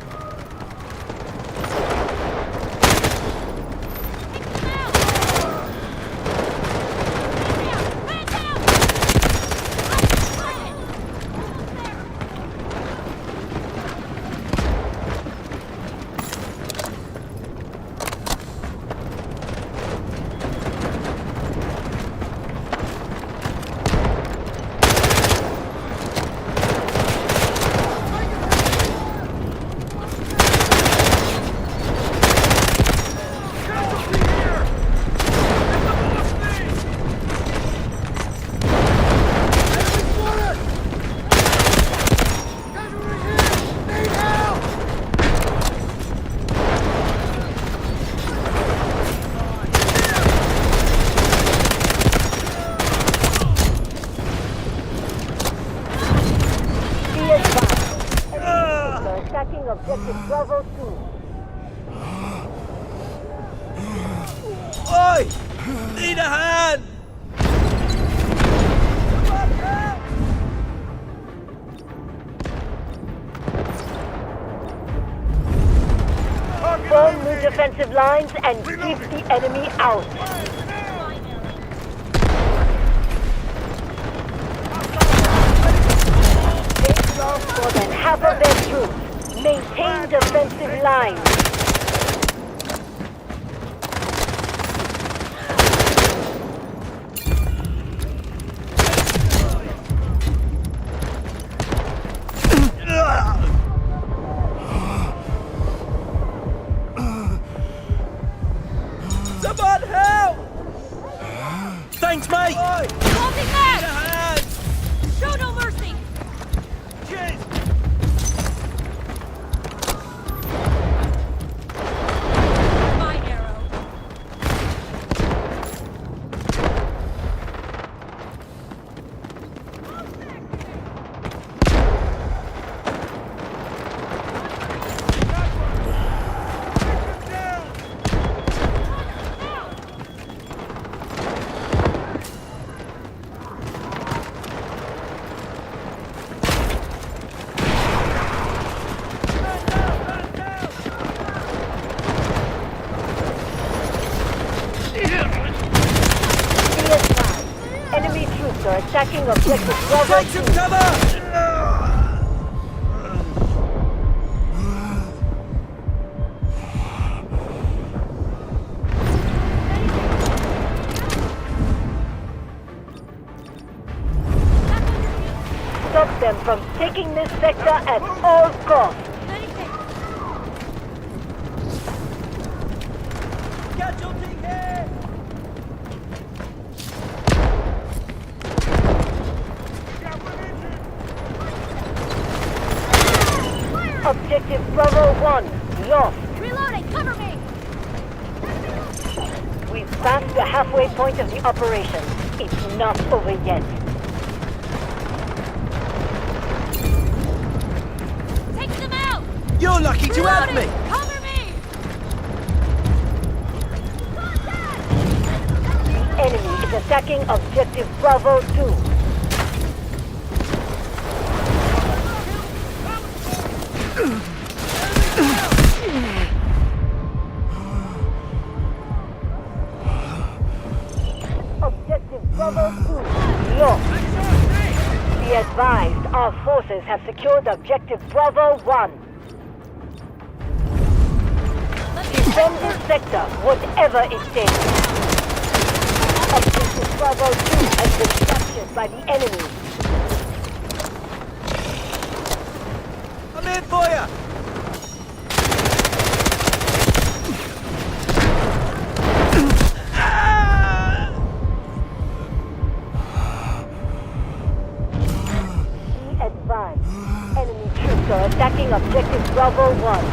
Attacking objective Bravo 2. Oi! Need a hand! Form new defensive lines and keep the enemy out. They've lost more than half of their troops. Maintain defensive lines. Someone help! Thanks, mate! Closing back! Need a hand! Show no mercy! Cheers! My arrow. Enemy troops are attacking objective Bravo Take 2. some cover! Stop them from taking this sector at all costs. Casualty here! Objective Bravo 1 lost. Reloading, cover me! We've passed the halfway point of the operation. It's not over yet. You're lucky to have me. Cover me! The enemy is attacking objective Bravo 2. Objective Bravo 2 lost. Be advised, our forces have secured objective Bravo 1. Defend this sector, whatever it takes. Objective Bravo 2 has been captured by the enemy. I'm in for you. Be advised, enemy troops are attacking objective Bravo 1.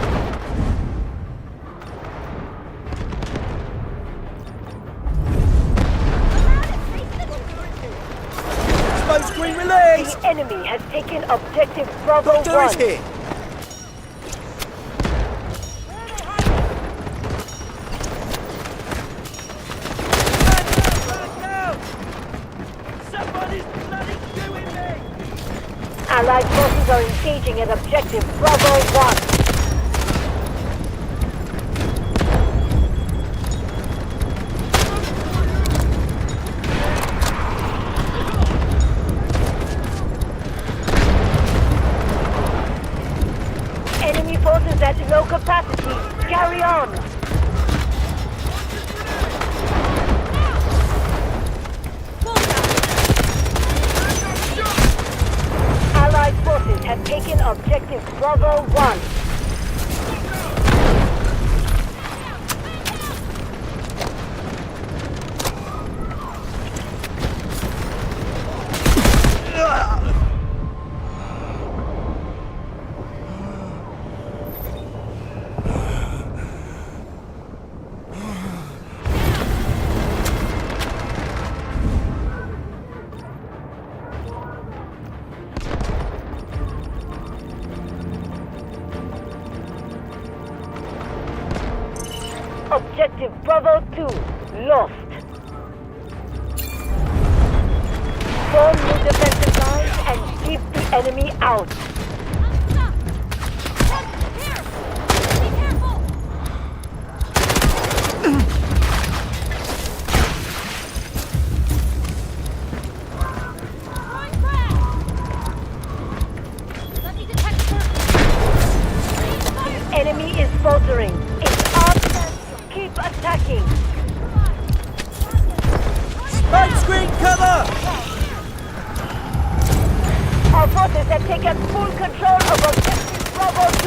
Smoke screen release. The enemy has taken objective Bravo Doctor 1. is here. Allied forces are engaging at objective Bravo 1. Enemy forces at low capacity. Carry on. Allied forces have taken objective Bravo 1. Objective Bravo 2 lost. Form new defensive lines and keep the enemy out. Enemy is faltering. It's our chance to keep attacking. Smoke screen cover. Our forces have taken full control of objective Bravo 2.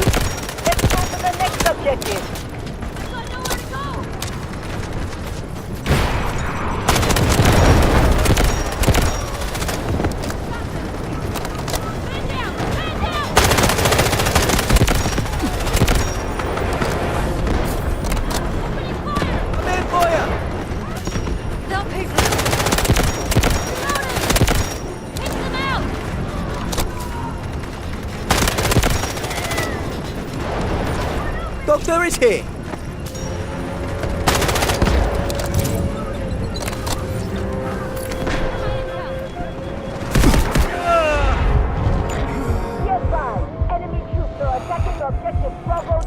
Let's go to the next objective. I'm in for you. They'll pay for this. Take them out! Doctor is here. Be advised, enemy troops are attacking objective Bravo 2.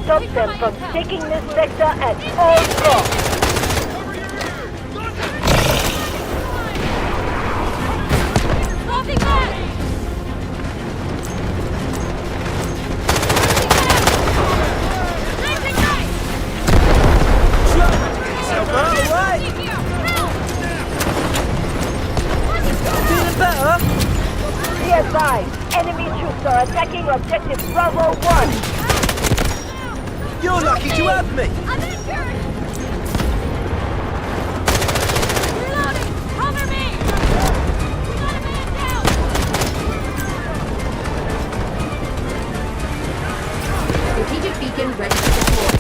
Stop them from taking this sector at all costs. Dropping back! Feeling better? Be advised, enemy troops are attacking objective Bravo 1. You're lucky to have me. I'm injured! Reloading! Cover me! We got a man down! Strategic beacon ready to deploy.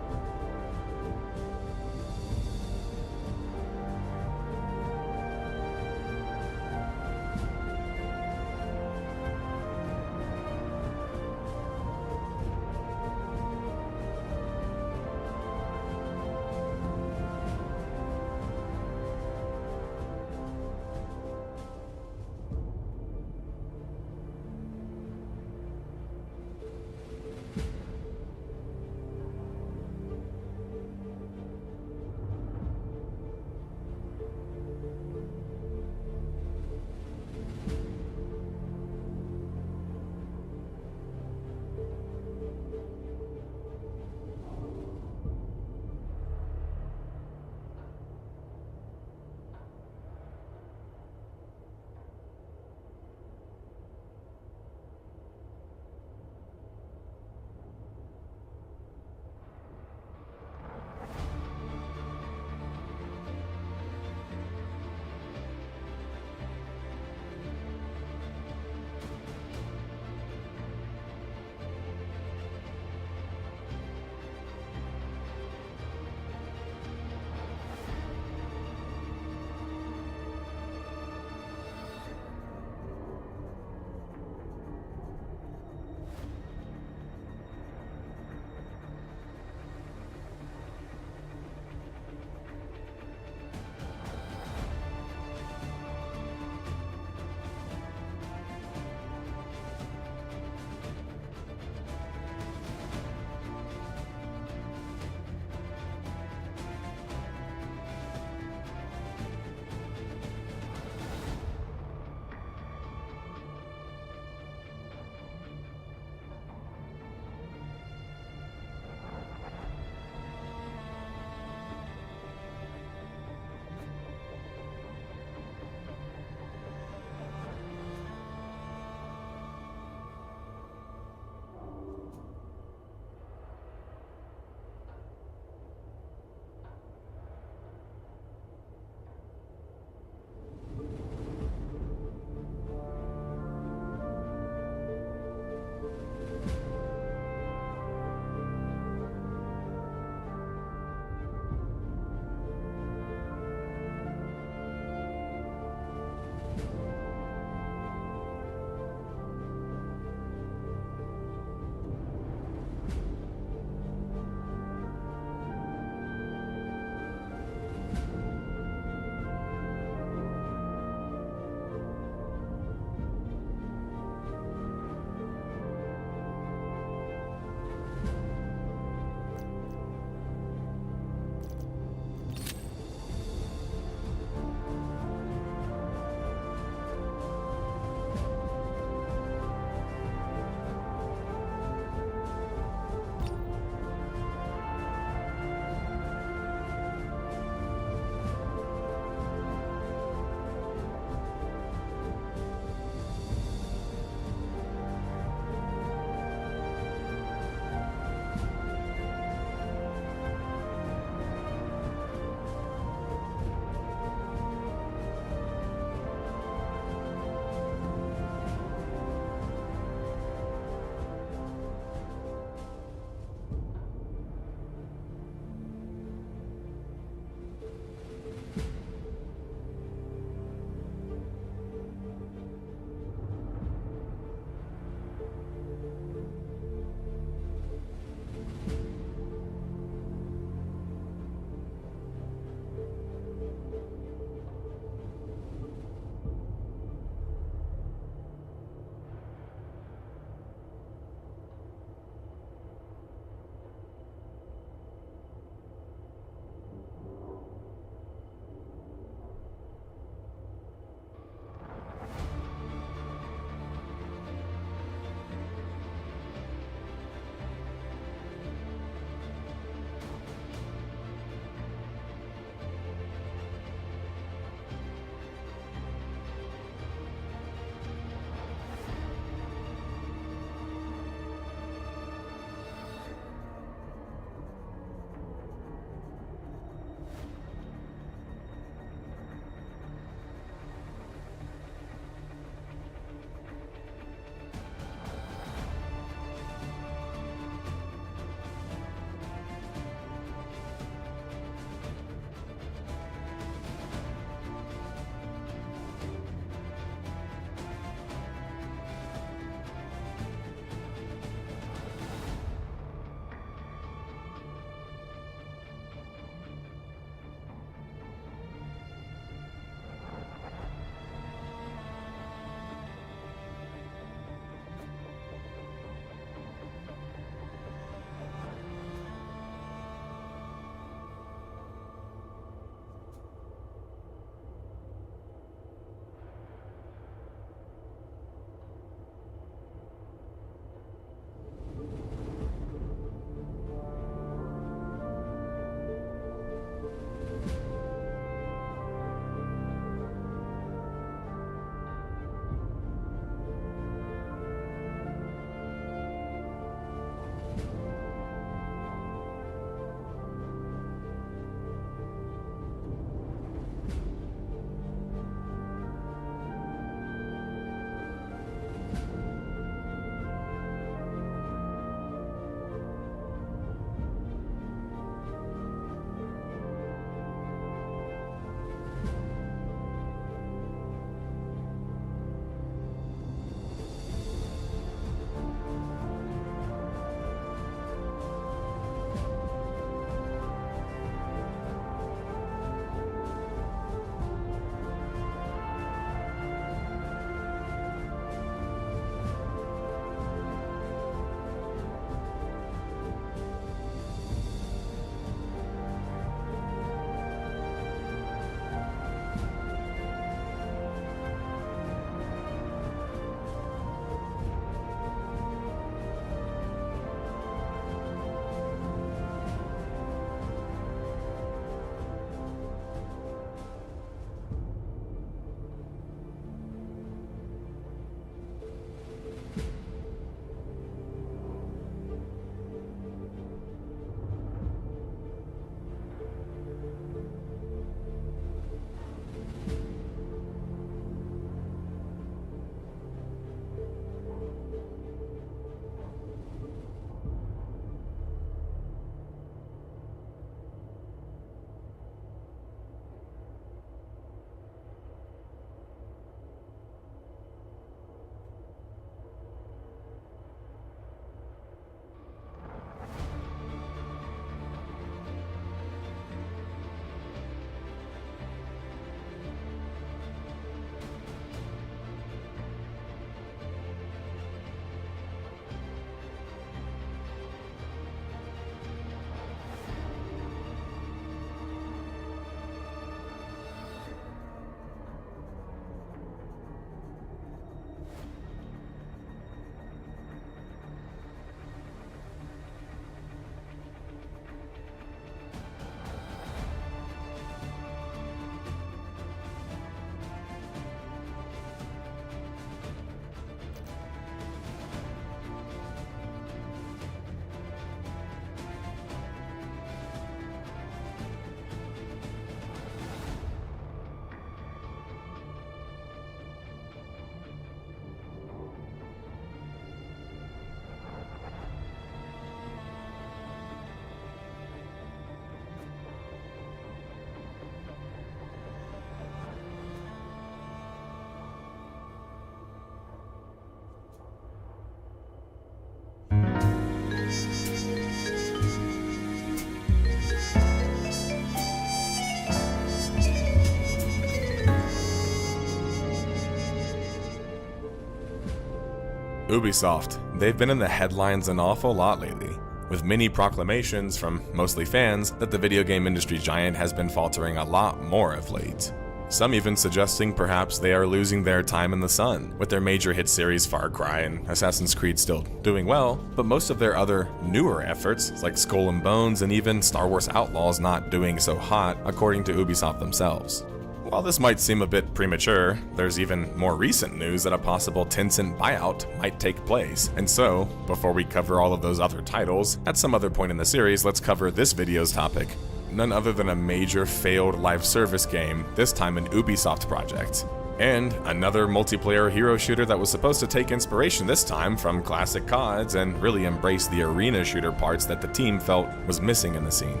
Ubisoft. They've been in the headlines an awful lot lately, with many proclamations from mostly fans that the video game industry giant has been faltering a lot more of late. Some even suggesting perhaps they are losing their time in the sun, with their major hit series Far Cry and Assassin's Creed still doing well, but most of their other newer efforts, like Skull and Bones and even Star Wars Outlaws, not doing so hot, according to Ubisoft themselves. While this might seem a bit premature, there's even more recent news that a possible Tencent buyout might take place. And so, before we cover all of those other titles, at some other point in the series, let's cover this video's topic. None other than a major failed live service game, this time an Ubisoft project. And another multiplayer hero shooter that was supposed to take inspiration this time from classic CODs and really embrace the arena shooter parts that the team felt was missing in the scene.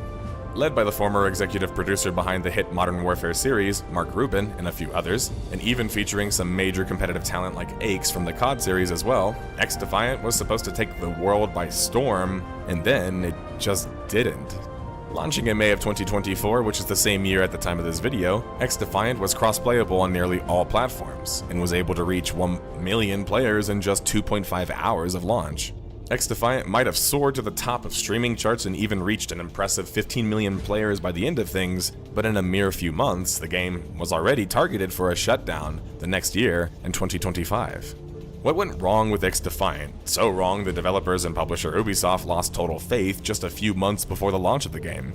Led by the former executive producer behind the hit Modern Warfare series, Mark Rubin, and a few others, and even featuring some major competitive talent like Aches from the COD series as well, XDefiant was supposed to take the world by storm, and then it just didn't. Launching in May of 2024, which is the same year at the time of this video, XDefiant was cross-playable on nearly all platforms, and was able to reach 1 million players in just 2.5 hours of launch. XDefiant might have soared to the top of streaming charts and even reached an impressive 15 million players by the end of things, but in a mere few months, the game was already targeted for a shutdown the next year in 2025. What went wrong with XDefiant? So wrong the developers and publisher Ubisoft lost total faith just a few months before the launch of the game.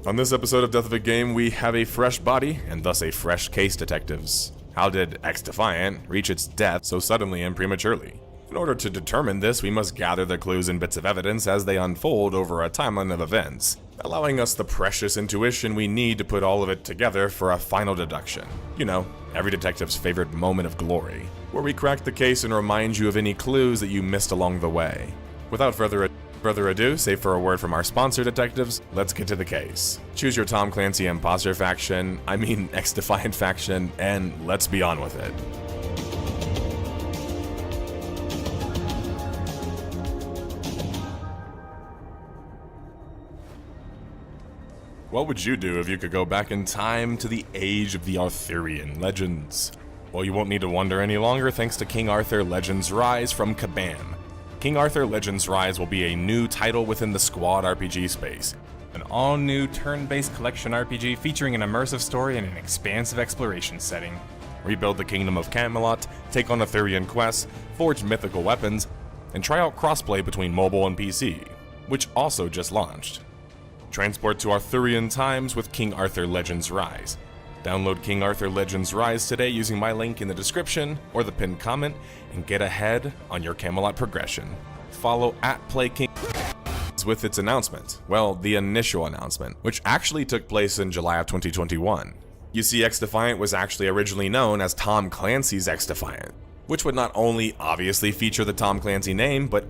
On this episode of Death of a Game, we have a fresh body, and thus a fresh case, detectives. How did XDefiant reach its death so suddenly and prematurely? In order to determine this, we must gather the clues and bits of evidence as they unfold over a timeline of events, allowing us the precious intuition we need to put all of it together for a final deduction. You know, every detective's favorite moment of glory, where we crack the case and remind you of any clues that you missed along the way. Without further ado, save for a word from our sponsor, detectives, let's get to the case. Choose your Tom Clancy Imposter faction, XDefiant faction, and let's be on with it. What would you do if you could go back in time to the age of the Arthurian legends? Well, you won't need to wonder any longer thanks to King Arthur Legends Rise from Kabam. King Arthur Legends Rise will be a new title within the Squad RPG space. An all-new turn-based collection RPG featuring an immersive story and an expansive exploration setting. Rebuild the Kingdom of Camelot, take on Arthurian quests, forge mythical weapons, and try out crossplay between mobile and PC, which also just launched. Transport to Arthurian times with King Arthur Legends Rise. Download King Arthur Legends Rise today using my link in the description or the pinned comment and get ahead on your Camelot progression. Follow @PlayKing with its announcement. Well, the initial announcement, which actually took place in July of 2021. You see, XDefiant was actually originally known as Tom Clancy's XDefiant, which would not only obviously feature the Tom Clancy name, but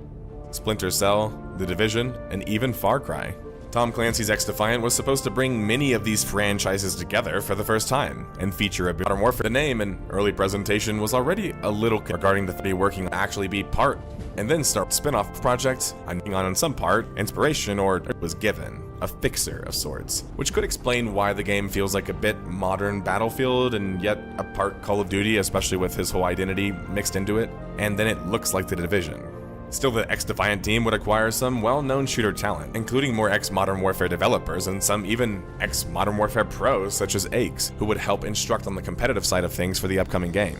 Splinter Cell, The Division, and even Far Cry. Tom Clancy's XDefiant was supposed to bring many of these franchises together for the first time, and feature a Modern Warfare. The name and early presentation was already a little regarding the three working to actually be part, and then start spin-off projects on some part, inspiration, or it was given, a fixer of sorts, which could explain why the game feels like a bit modern Battlefield and yet a part Call of Duty, especially with his whole identity mixed into it, and then it looks like The Division. Still, the XDefiant team would acquire some well-known shooter talent, including more ex-Modern Warfare developers and some even ex-Modern Warfare pros such as Aches, who would help instruct on the competitive side of things for the upcoming game.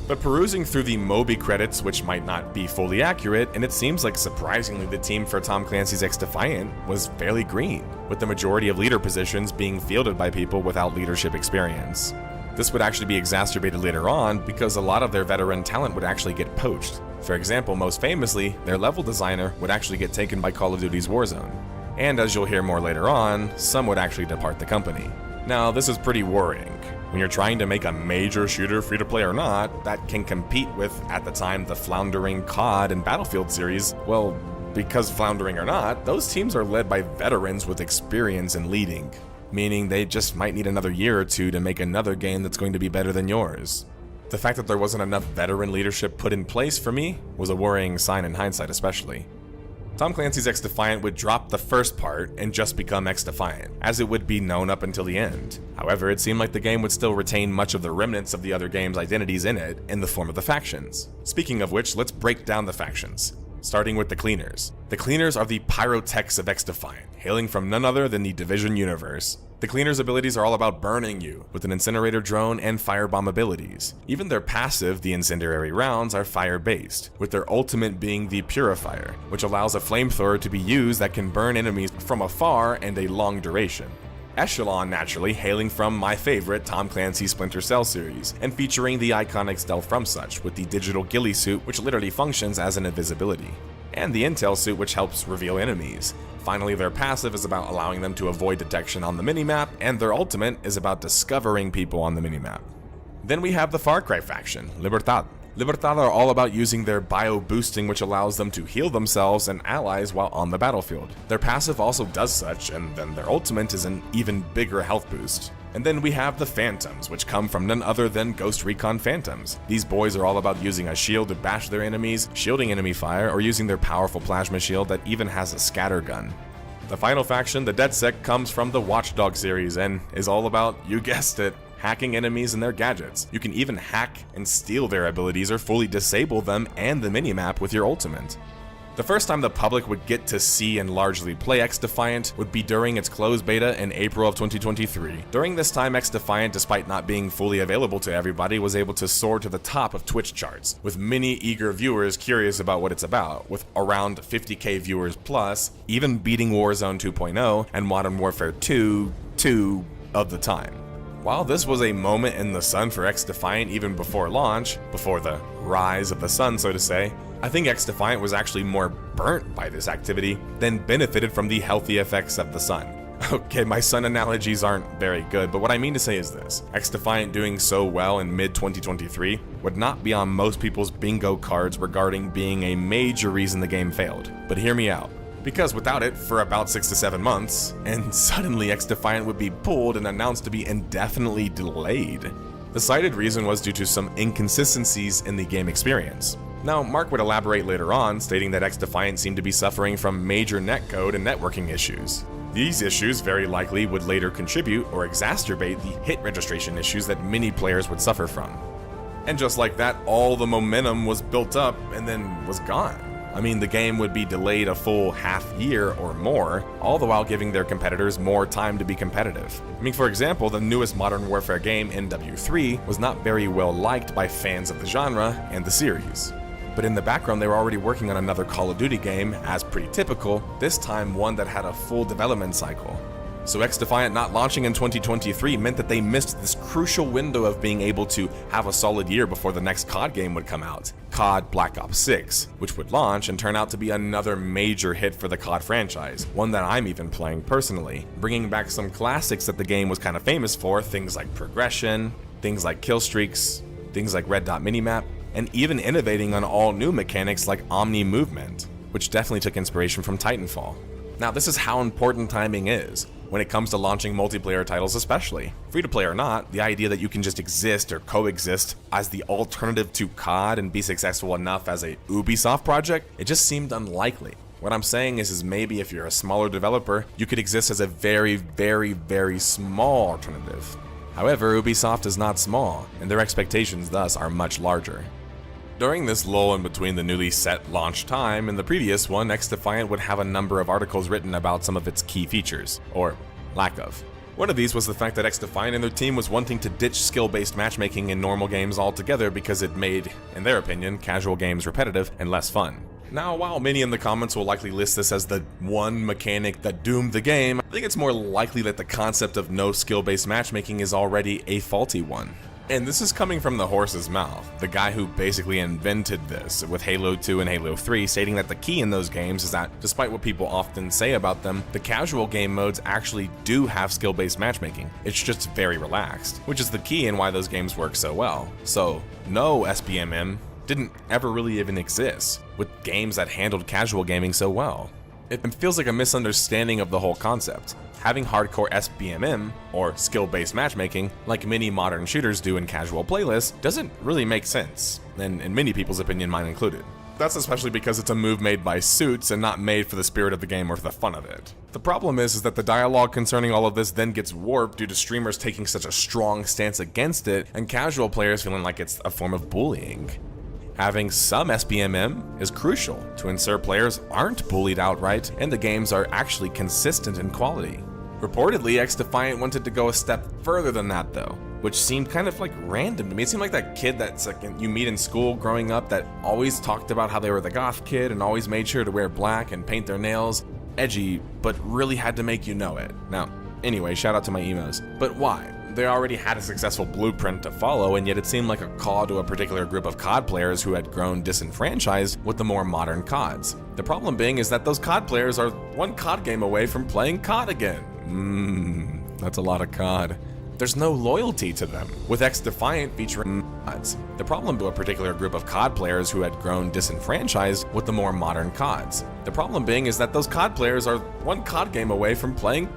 But perusing through the Moby credits, which might not be fully accurate, and it seems like surprisingly the team for Tom Clancy's XDefiant was fairly green, with the majority of leader positions being fielded by people without leadership experience. This would actually be exacerbated later on because a lot of their veteran talent would actually get poached. For example, most famously, their level designer would actually get taken by Call of Duty's Warzone. And as you'll hear more later on, some would actually depart the company. Now, this is pretty worrying. When you're trying to make a major shooter, free-to-play or not, that can compete with, at the time, the floundering COD and Battlefield series, well, because floundering or not, those teams are led by veterans with experience in leading, meaning they just might need another year or two to make another game that's going to be better than yours. The fact that there wasn't enough veteran leadership put in place for me was a worrying sign in hindsight especially. Tom Clancy's X-Defiant would drop the first part and just become X-Defiant, as it would be known up until the end. However, it seemed like the game would still retain much of the remnants of the other game's identities in it, in the form of the factions. Speaking of which, let's break down the factions. Starting with the Cleaners. The Cleaners are the pyrotechs of X-Defiant, hailing from none other than the Division universe. The Cleaners' abilities are all about burning you, with an incinerator drone and firebomb abilities. Even their passive, the incendiary rounds, are fire-based, with their ultimate being the Purifier, which allows a flamethrower to be used that can burn enemies from afar and a long duration. Echelon, naturally, hailing from my favorite Tom Clancy's Splinter Cell series, and featuring the iconic stealth from such, with the digital ghillie suit which literally functions as an invisibility, and the intel suit which helps reveal enemies. Finally, their passive is about allowing them to avoid detection on the minimap, and their ultimate is about discovering people on the minimap. Then we have the Far Cry faction, Libertad. Libertad are all about using their bio-boosting, which allows them to heal themselves and allies while on the battlefield. Their passive also does such, and then their ultimate is an even bigger health boost. And then we have the Phantoms, which come from none other than Ghost Recon Phantoms. These boys are all about using a shield to bash their enemies, shielding enemy fire, or using their powerful plasma shield that even has a scatter gun. The final faction, the DedSec, comes from the Watchdog series and is all about, you guessed it, hacking enemies and their gadgets. You can even hack and steal their abilities or fully disable them and the minimap with your ultimate. The first time the public would get to see and largely play X-Defiant would be during its closed beta in April of 2023. During this time, X-Defiant, despite not being fully available to everybody, was able to soar to the top of Twitch charts, with many eager viewers curious about what it's about, with around 50k viewers plus, even beating Warzone 2.0 and Modern Warfare 2 of the time. While this was a moment in the sun for X-Defiant even before launch, before the rise of the sun so to say, I think X-Defiant was actually more burnt by this activity than benefited from the healthy effects of the sun. Okay, my sun analogies aren't very good, but what I mean to say is this. X-Defiant doing so well in mid-2023 would not be on most people's bingo cards regarding being a major reason the game failed. But hear me out. Because without it for about 6 to 7 months, and suddenly X-Defiant would be pulled and announced to be indefinitely delayed. The cited reason was due to some inconsistencies in the game experience. Now, Mark would elaborate later on, stating that X-Defiant seemed to be suffering from major netcode and networking issues. These issues very likely would later contribute or exacerbate the hit registration issues that many players would suffer from. And just like that, all the momentum was built up and then was gone. I mean, the game would be delayed a full half year or more, all the while giving their competitors more time to be competitive. I mean, for example, the newest Modern Warfare game, NW3, was not very well liked by fans of the genre and the series. But in the background, they were already working on another Call of Duty game, as pretty typical, this time one that had a full development cycle. So X-Defiant not launching in 2023 meant that they missed this crucial window of being able to have a solid year before the next COD game would come out, COD Black Ops 6, which would launch and turn out to be another major hit for the COD franchise, one that I'm even playing personally, bringing back some classics that the game was kind of famous for, things like progression, things like kill streaks, things like red dot minimap, and even innovating on all new mechanics like Omni movement, which definitely took inspiration from Titanfall. Now, this is how important timing is, when it comes to launching multiplayer titles especially. Free-to-play or not, the idea that you can just exist or coexist as the alternative to COD and be successful enough as a Ubisoft project, it just seemed unlikely. What I'm saying is maybe if you're a smaller developer, you could exist as a very, very, very small alternative. However, Ubisoft is not small, and their expectations thus are much larger. During this lull in between the newly set launch time and the previous one, X-Defiant would have a number of articles written about some of its key features, or lack of. One of these was the fact that X-Defiant and their team was wanting to ditch skill-based matchmaking in normal games altogether because it made, in their opinion, casual games repetitive and less fun. Now, while many in the comments will likely list this as the one mechanic that doomed the game, I think it's more likely that the concept of no skill-based matchmaking is already a faulty one. And this is coming from the horse's mouth, the guy who basically invented this with Halo 2 and Halo 3, stating that the key in those games is that, despite what people often say about them, the casual game modes actually do have skill-based matchmaking. It's just very relaxed, which is the key in why those games work so well. So, no SBMM didn't ever really even exist, with games that handled casual gaming so well. It feels like a misunderstanding of the whole concept. Having hardcore SBMM, or skill-based matchmaking, like many modern shooters do in casual playlists, doesn't really make sense, and in many people's opinion, mine included. That's especially because it's a move made by suits and not made for the spirit of the game or for the fun of it. The problem is that the dialogue concerning all of this then gets warped due to streamers taking such a strong stance against it and casual players feeling like it's a form of bullying. Having some SBMM is crucial to ensure players aren't bullied outright and the games are actually consistent in quality. Reportedly, XDefiant wanted to go a step further than that though, which seemed kind of like random to me. It seemed like that kid that's like you meet in school growing up that always talked about how they were the goth kid and always made sure to wear black and paint their nails. Edgy, but really had to make you know it. Now, anyway, shout out to my emos. But why? They already had a successful blueprint to follow, and yet it seemed like a call to a particular group of COD players who had grown disenfranchised with the more modern CODs. The problem being is that those COD players are one COD game away from playing COD again. That's a lot of COD. There's no loyalty to them, with XDefiant featuring CODs. The problem to a particular group of COD players who had grown disenfranchised with the more modern CODs. The problem being is that those COD players are one COD game away from playing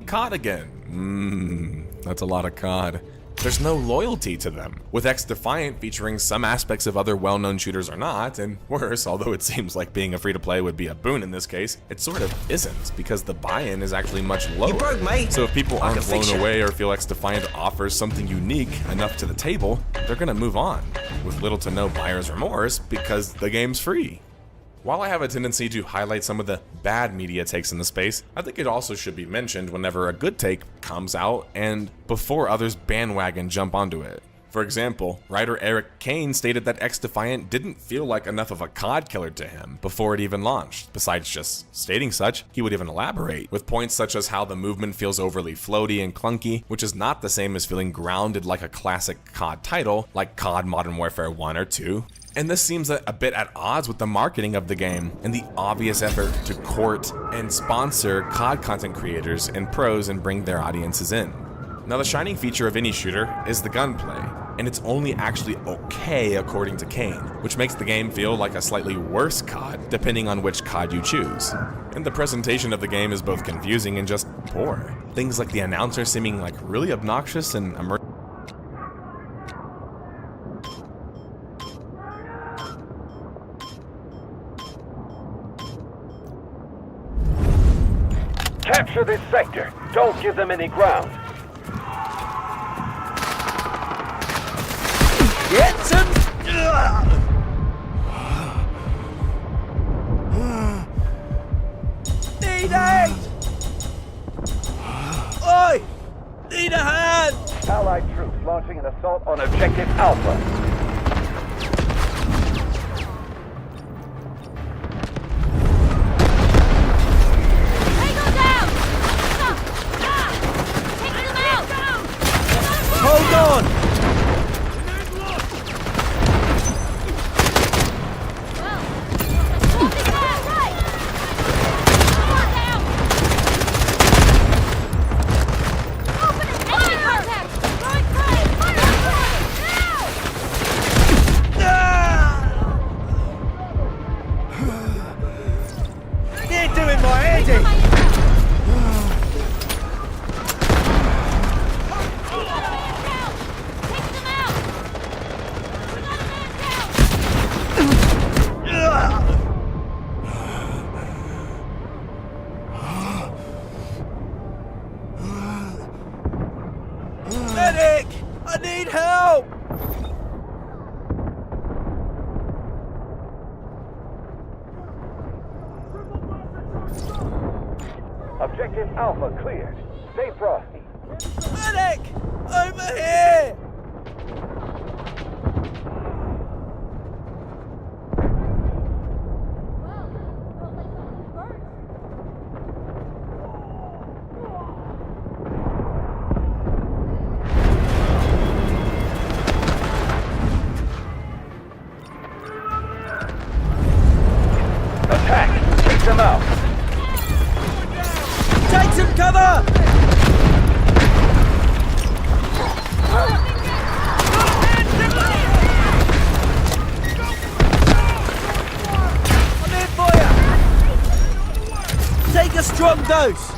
COD again. That's a lot of COD. There's no loyalty to them, with XDefiant featuring some aspects of other well-known shooters or not, and worse, although it seems like being a free-to-play would be a boon in this case, it sort of isn't, because the buy-in is actually much lower. You broke, mate. So if people aren't blown away or feel XDefiant offers something unique enough to the table, they're gonna move on, with little to no buyer's remorse, because the game's free. While I have a tendency to highlight some of the bad media takes in the space, I think it also should be mentioned whenever a good take comes out and before others bandwagon jump onto it. For example, writer Eric Kane stated that XDefiant didn't feel like enough of a COD killer to him before it even launched. Besides just stating such, he would even elaborate, with points such as how the movement feels overly floaty and clunky, which is not the same as feeling grounded like a classic COD title, like COD Modern Warfare 1 or 2. And this seems a bit at odds with the marketing of the game and the obvious effort to court and sponsor COD content creators and pros and bring their audiences in. Now, the shining feature of any shooter is the gunplay, and it's only actually okay according to Kane, which makes the game feel like a slightly worse COD depending on which COD you choose. And the presentation of the game is both confusing and just poor. Things like the announcer seeming like really obnoxious and Capture this sector. Don't give them any ground. Get some. Need aid! Oi! Need a hand! Allied troops launching an assault on Objective Alpha. Hold on! They're doing my head in! Medic! I need help! Objective Alpha cleared. Stay frosty. Medic! Over here! goes.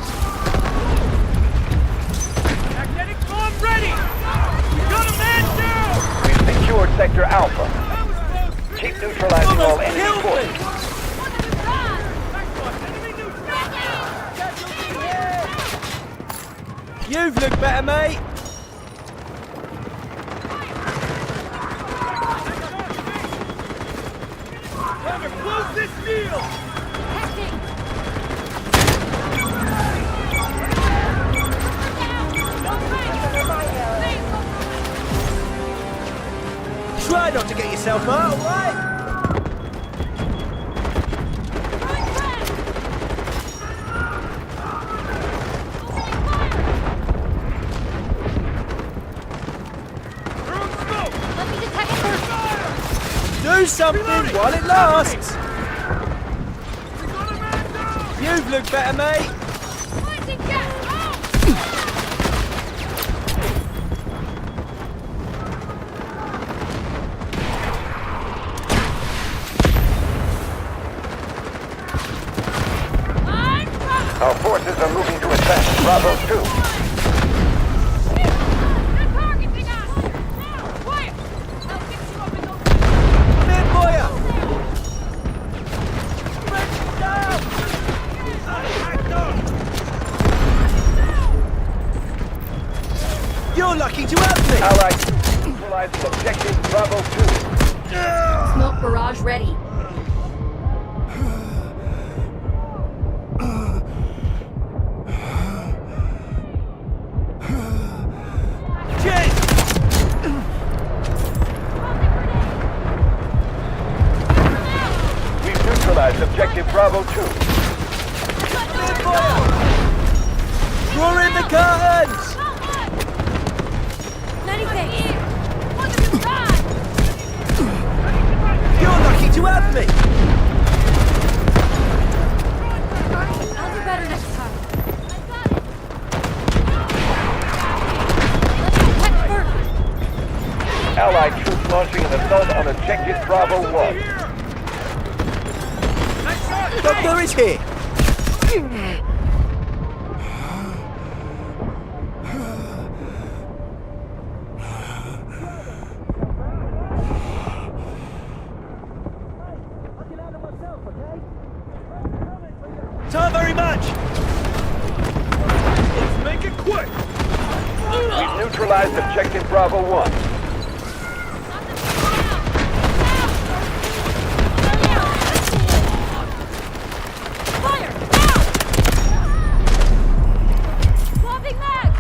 Magnetic bomb ready! We got a man down! We've secured Sector Alpha. Keep neutralizing all enemy Killed me. forces. You've looked better, mate. Time to close this deal! Try not to get yourself hurt, alright? Do something while it lasts. You've looked better, mate. Our forces are moving to attack Bravo 2. Come in, boya. You're lucky to have me. Allied neutralizing objective Bravo 2. Smoke barrage ready. We've neutralized objective Bravo 2. Draw in the curtains. You're lucky to have me. I'll do better next time. Allied troops launching an assault on objective Bravo 1. Doctor is here. Time very much. Let's make it quick! We've neutralized objective Bravo 1. Fire! Now! Swapping mag!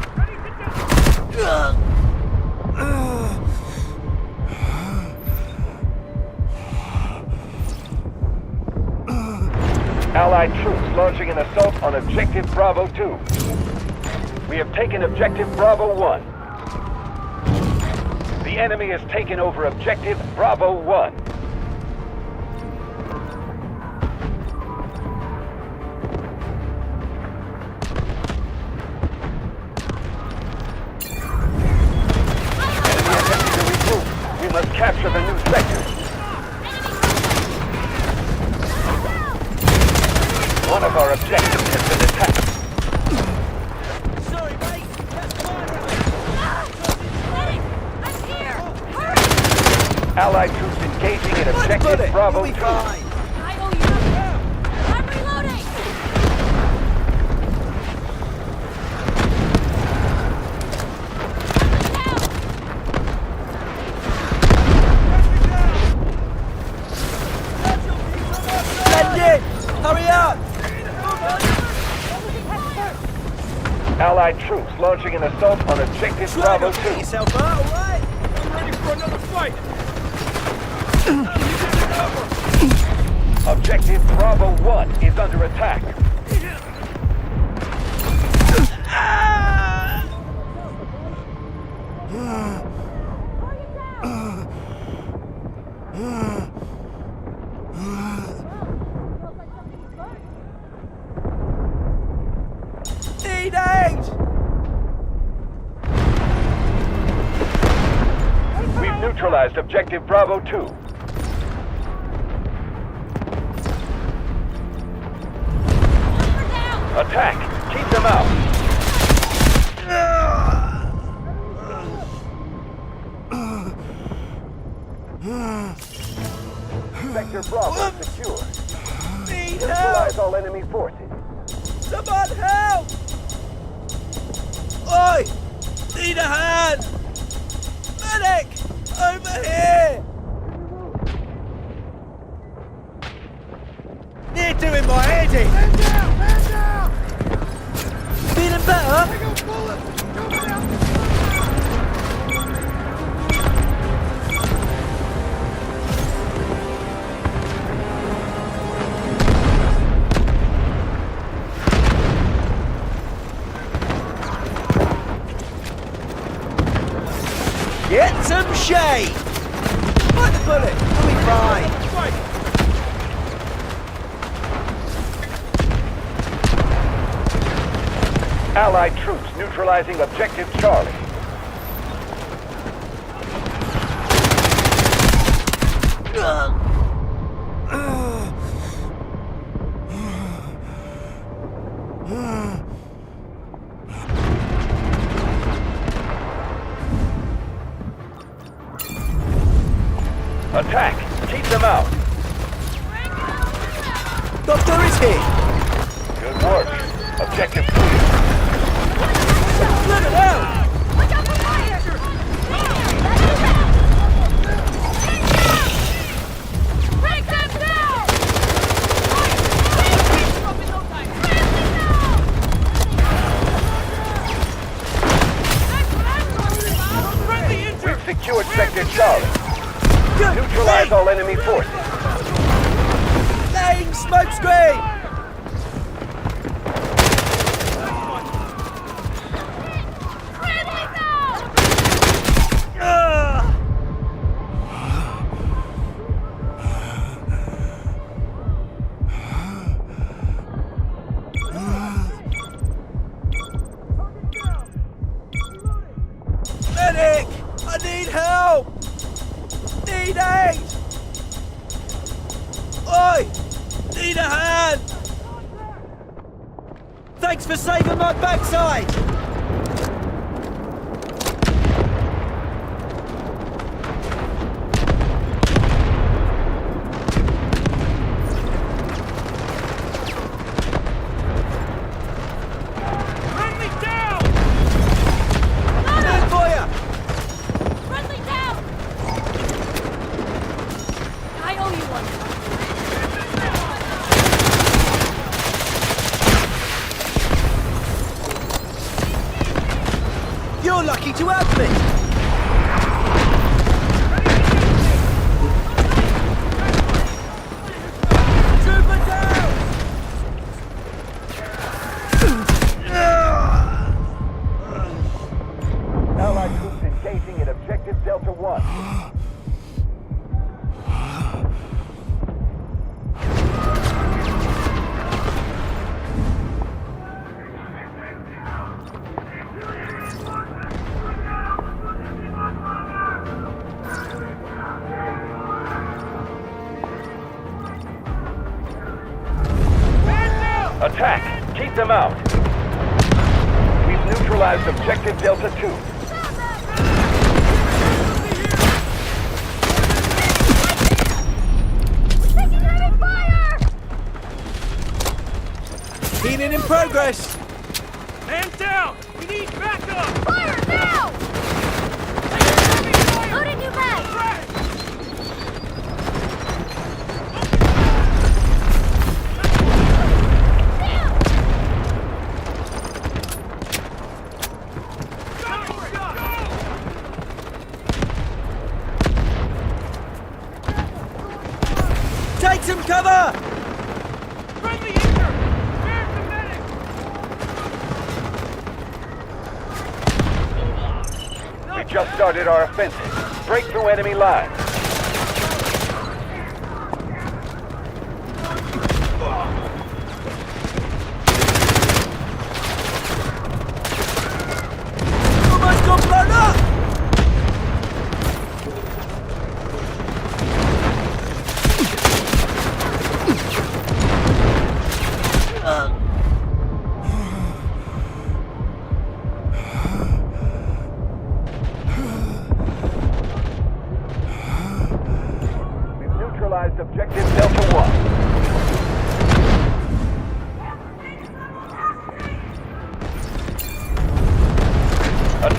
Allied troops launching an assault on objective Bravo 2. We have taken objective Bravo 1. The enemy has taken over objective Bravo 1. Enemy attempting to regroup. We must capture the new sector. One of our objectives has been attacked. Sorry, mate. That's I'm here! Hurry! Allied troops engaging in objective Bravo 2. I owe you! I'm reloading! Send it. Hurry up. Allied troops launching an assault on objective Try Bravo not to get 2. yourself hurt, alright? I'm ready for another fight! Objective Bravo 1 is under attack. Need aid! We've neutralized objective Bravo 2. Attack! Keep them out. Sector Bravo secure. Need Neutralize help! all enemy forces. Someone help! Oi! Need a hand! Medic! Over here! Near doing my head in! Man down! Man down! Feeling better? Get some shade! Find the bullet! We'll be fine! Allied troops neutralizing objective Charlie. Attack! Keep them out! Doctor is here! Good work. Objective clear. Let it out! Watch out for fire! Break them down! We've secured Sector Charlie. Neutralize all enemy forces. Laying smoke screen! Medic! I need help! Need aid! Oi! Need a hand! Thanks for saving my backside! Run me down! Good for ya! Friendly down! I owe you one. You're lucky to have me! Trooper down! Allied troops engaging in objective Delta 1. Attack! Keep them out! We've neutralized objective Delta 2. Taking enemy fire! Healing in progress! Man down! We need backup! Fire now! Loading new mag! Take some cover! Friendly injured! Where's the medic? We just started our offensive. Break through enemy lines. Almost got blown up!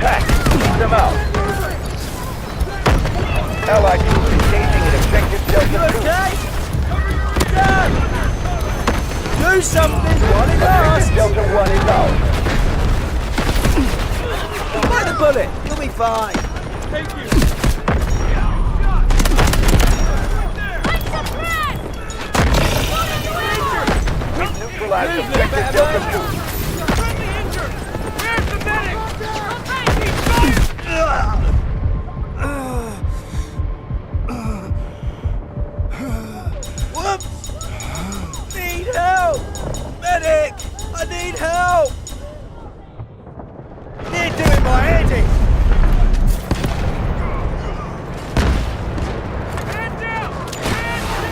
attack. Keep them out. Allied troops engaging in objective Delta 2. Okay? Dad! Do something while it lasts! Objective Delta 1 is out. Bite the bullet! You'll be fine! Thank you. We've neutralized objective Delta 2. Where's the medic? Whoops! Need help! Medic! I need help! Near doing my head in!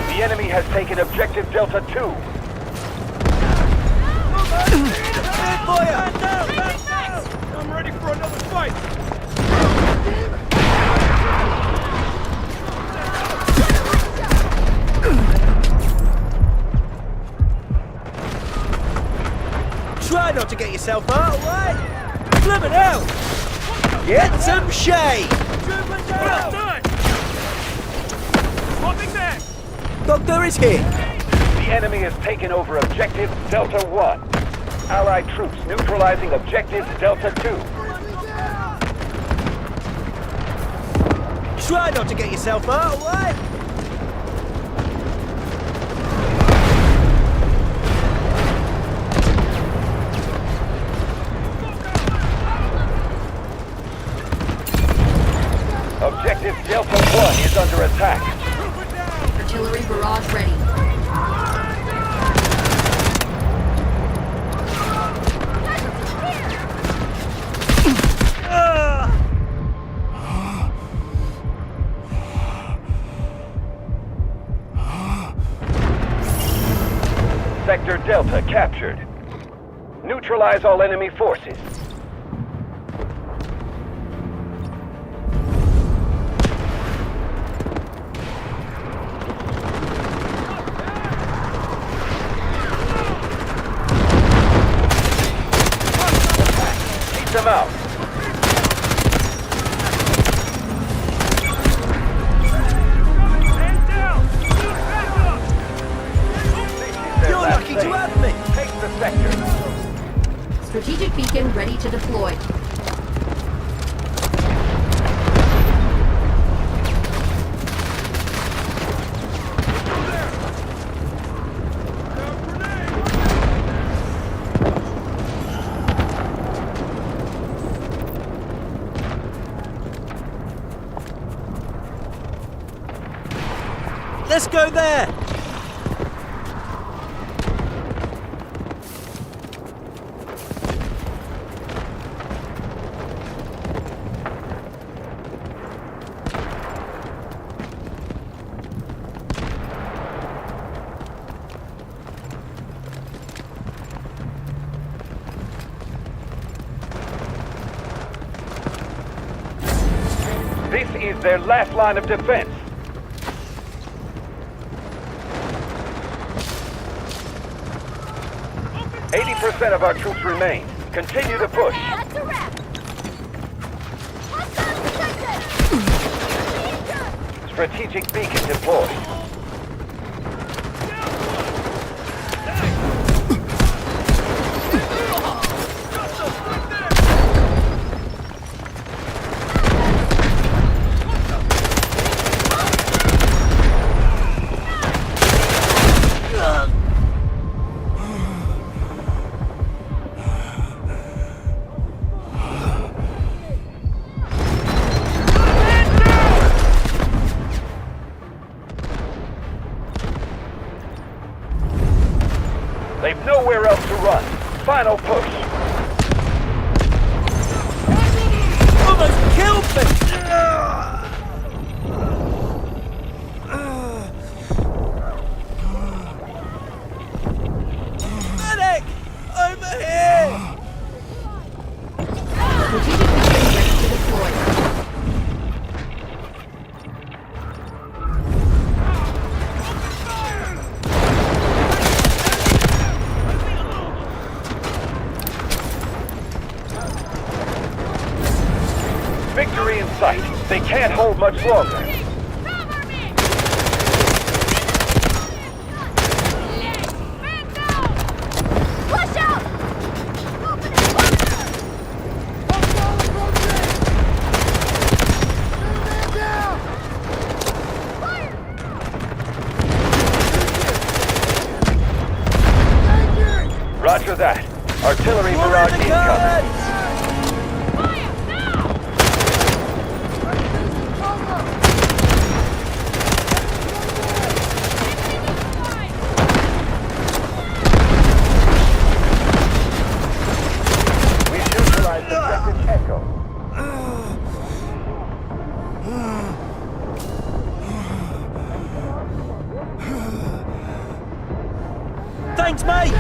The enemy has taken objective Delta 2. Big boy! I'm ready for another fight. Try not to get yourself hurt, alright? Blimmin' hell! Get some shade! Well done. Swapping back. Doctor is here! The enemy has taken over objective Delta 1. Allied troops neutralizing objective Delta 2. Try not to get yourself hurt, alright? Objective Delta 1 is under attack. Artillery barrage ready. Sector Delta captured. Neutralize all enemy forces. Keep them out. Stand down. Back up. You're lucky to have me! Take the sector. Strategic beacon ready to deploy. Let's go there! This is their last line of defense. Eighty 80% of our troops remain. Continue to push. That's a wrap. Strategic beacon deployed. They've nowhere else to run. Final push. Almost killed me! Medic! Over here! Strategic beacon ready to deploy. Victory in sight. They can't hold much longer. Watch out! Roger that. Artillery We're barrage in the incoming. guns! We've neutralized objective Echo. Thanks, mate!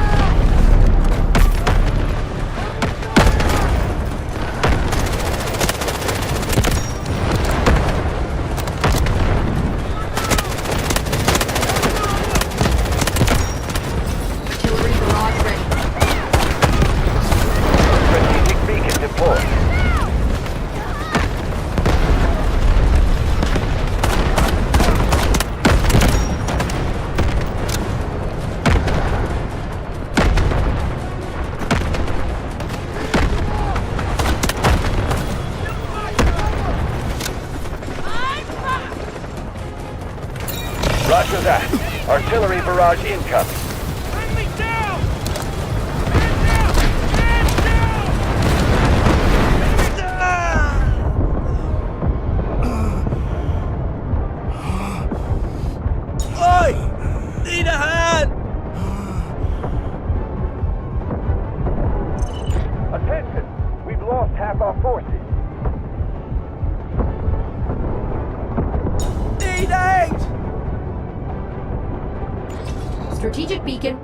Artillery barrage ready. Strategic beacon deployed. Roger that. Artillery barrage incoming. Oi! Need a hand! Attention! We've lost half our forces. Need aid! Strategic beacon.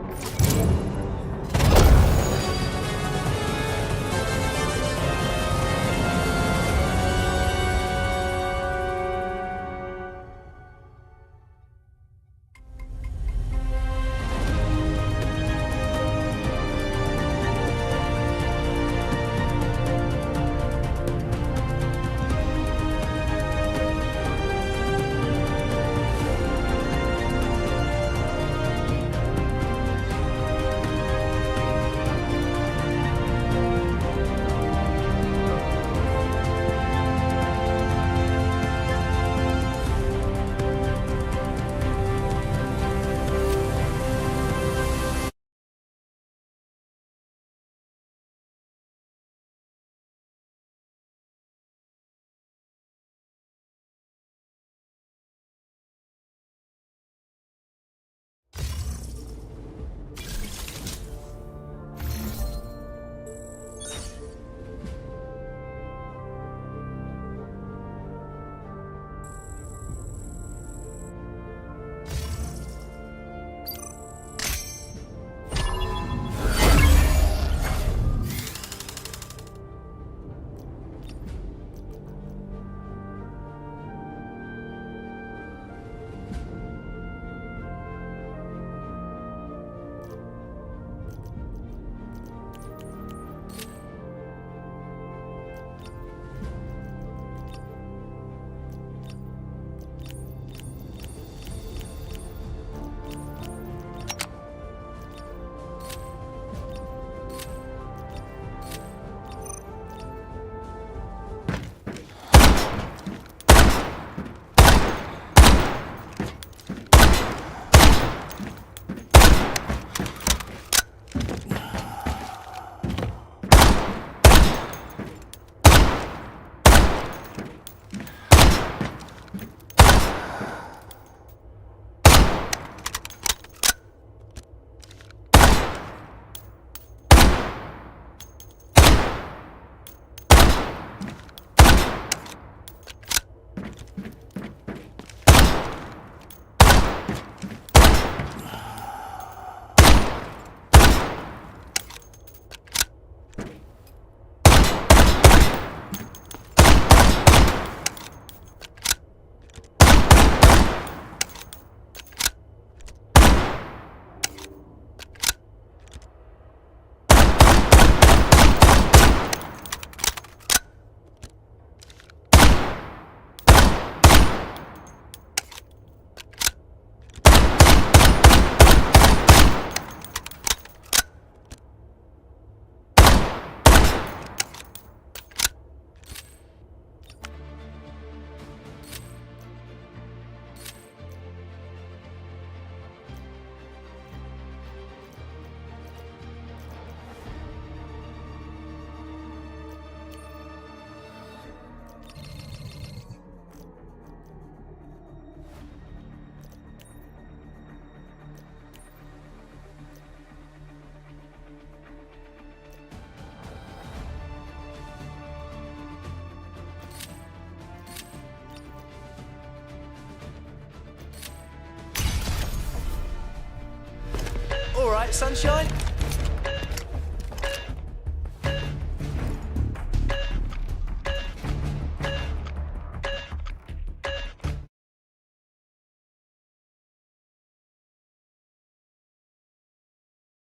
right, sunshine?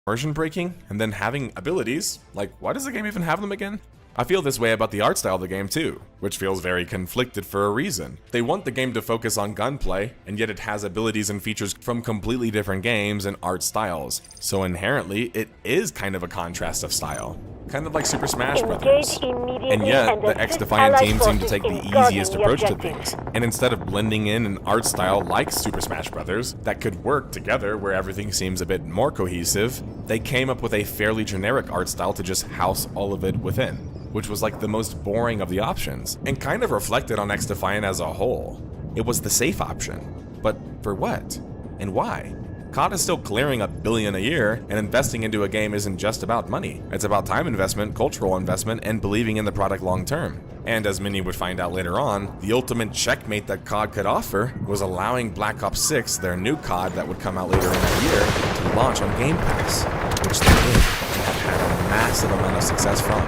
Immersion breaking, and then having abilities. Like, why does the game even have them again? I feel this way about the art style of the game too, which feels very conflicted for a reason. They want the game to focus on gunplay, and yet it has abilities and features from completely different games and art styles. So inherently, it is kind of a contrast of style. Kind of like Super Smash Brothers. And yet, the X-Defiant team seem to take the easiest approach to things. And instead of blending in an art style like Super Smash Brothers that could work together where everything seems a bit more cohesive, they came up with a fairly generic art style to just house all of it within, which was like the most boring of the options, and kind of reflected on X-Defiant as a whole. It was the safe option. But for what? And why? COD is still clearing $1 billion a year, and investing into a game isn't just about money. It's about time investment, cultural investment, and believing in the product long term. And as many would find out later on, the ultimate checkmate that COD could offer was allowing Black Ops 6, their new COD that would come out later in that year, to launch on Game Pass, which they did, and have had a massive amount of success from.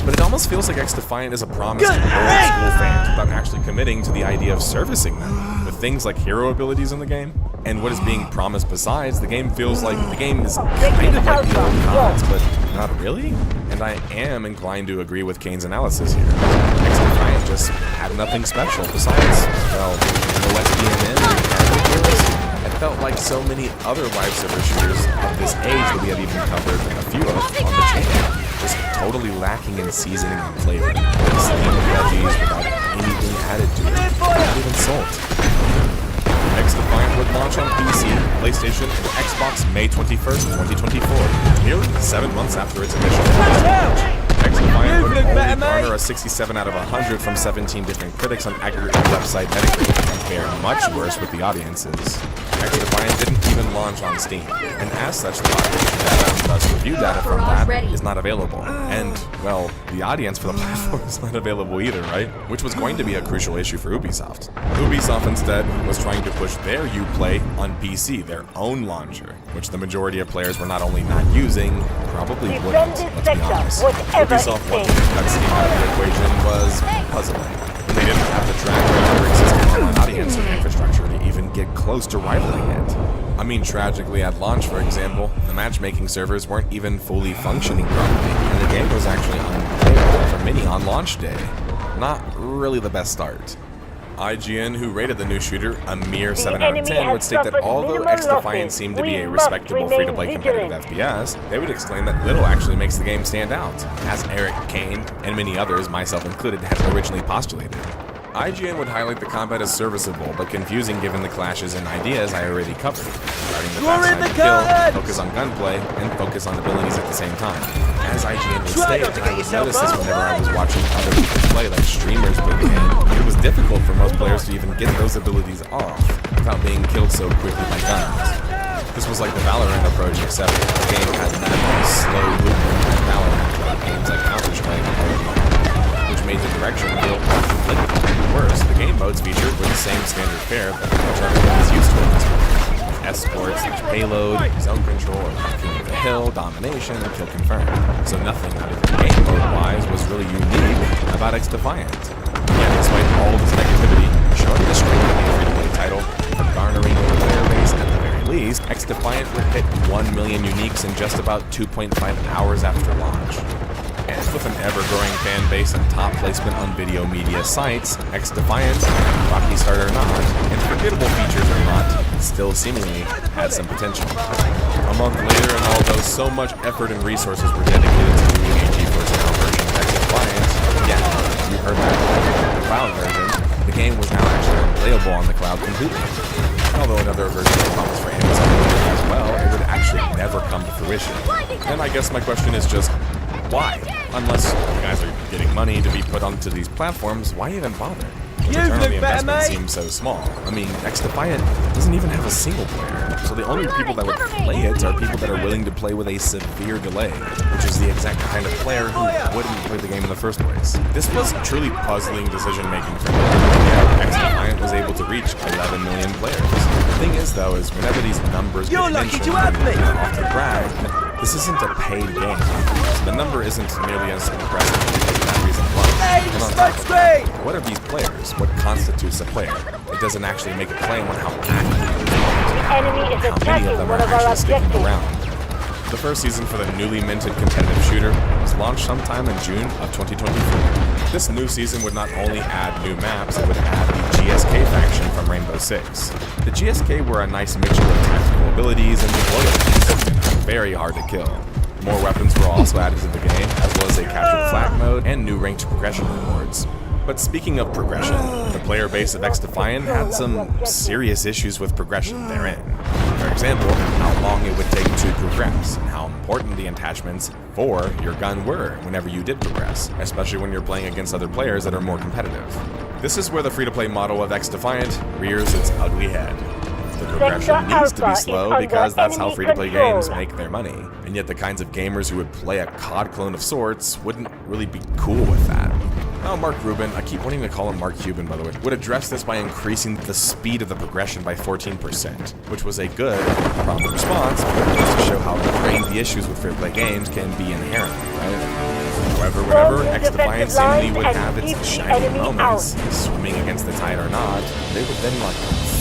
But it almost feels like X-Defiant is a promise to old school fans without actually committing to the idea of servicing them, with things like hero abilities in the game. And what is being promised besides, the game feels like the game is kind of like the old CODs, but not really? And I am inclined to agree with Kane's analysis here. X-Defiant just had nothing special besides, well, no SDMN and character kills. It felt like so many other live server shooters of this age that we have even covered a few of on the channel. Just totally lacking in seasoning and flavor. Steamed veggies without anything added to it, not even salt. X-Defiant would launch on PC, PlayStation, and Xbox May 21st, 2024, nearly 7 months after its initial launch. X-Defiant would only garner a 67 out of 100 from 17 different critics on aggregate website Metacritic, and fare much worse with the audiences. X-Defiant didn't even launch on Steam, and as such, the population data and thus review data from that is not available. And, well, the audience for the platform is not available either, right? Which was going to be a crucial issue for Ubisoft. Ubisoft instead was trying to push their Uplay on PC, their own launcher, which the majority of players were not only not using, probably wouldn't, let's be honest. Ubisoft wanting to cut Steam out of the equation was puzzling. And they didn't have the track record or existing online audience or infrastructure to even get close to rivaling it. I mean, tragically, at launch, for example, the matchmaking servers weren't even fully functioning properly, and the game was actually unplayable for many on launch day. Not really the best start. IGN, who rated the new shooter a mere 7 out of 10, would state that although X-Defiant seemed to be a respectable free-to-play competitive FPS, they would exclaim that little actually makes the game stand out, as Eric, Kane, and many others, myself included, had originally postulated. IGN would highlight the combat as serviceable, but confusing given the clashes and ideas I already covered, regarding the backside to kill, focus on gunplay, and focus on abilities at the same time. As IGN would state, and I would notice this whenever I was watching other people play, like streamers with the game, it was difficult for most players to even get those abilities off, without being killed so quickly by guns. This was like the Valorant approach, except the game had that slow movement like Valorant, like games like Counter-Strike which made the direction feel conflicted. Worse, the game modes featured were the same standard fare that which everyone is used to at this point. Escorts, payload, zone control, king of the hill, domination, and kill confirmed. So nothing, not even game mode-wise, was really unique about X-Defiant. Yet, despite all this negativity, showing the strength of the free-to-play title, for garnering over player base at the very least, X-Defiant would hit 1 million uniques in just about 2.5 hours after launch. And with an ever-growing fan base and top placement on video media sites, X-Defiant, rocky start or not, and forgettable features or not, still seemingly had some potential. A month later, and although so much effort and resources were dedicated to doing a GeForce Now version of X-Defiant, yeah, you heard that, the cloud version, the game was now actually unplayable on the cloud completely. Although another version was promised for Amazon as well, it would actually never come to fruition. And I guess my question is just, why? Unless you guys are getting money to be put onto these platforms, why even bother? to You've turn on the looked better, investment mate. seems so small. I mean, X-Defiant doesn't even have a single player, so the only people that would play it are people that are willing to play with a severe delay, which is the exact kind of player who wouldn't play the game in the first place. This was truly puzzling decision-making for me. X-Defiant was able to reach 11 million players. The thing is, though, is whenever these numbers You're get lucky mentioned, to have me. off the brag, this isn't a paid game, so the number isn't nearly as impressive for that reason alone. Hey, And on smoke top of that, screen! what are these players? What constitutes a player? It doesn't actually make a claim on how active The enemy is how many of attacking them one are of our actually sticking objectives. around. The first season for the newly minted competitive shooter was launched sometime in June of 2024. This new season would not only add new maps, it would add the GSK faction from Rainbow Six. The GSK were a nice mixture of tactical abilities and deployabilities, and are very hard to kill. More weapons were also added to the game, as well as a capture the flag mode and new ranked progression rewards. But speaking of progression, the player base of X-Defiant had some serious issues with progression therein. For example, how long it would take to progress, and how important the attachments for your gun were whenever you did progress, especially when you're playing against other players that are more competitive. This is where the free-to-play model of X-Defiant rears its ugly head. The progression needs to be slow because that's how free-to-play games make their money, and yet the kinds of gamers who would play a COD clone of sorts wouldn't really be cool with that. Now, Mark Rubin, I keep wanting to call him Mark Cuban, by the way, would address this by increasing the speed of the progression by 14%, which was a good, prompt response, but just to show how ingrained the issues with free-to-play games can be inherently, right? However, whenever X-Defiant seemingly would have its shining moments, swimming against the tide or not, they would then,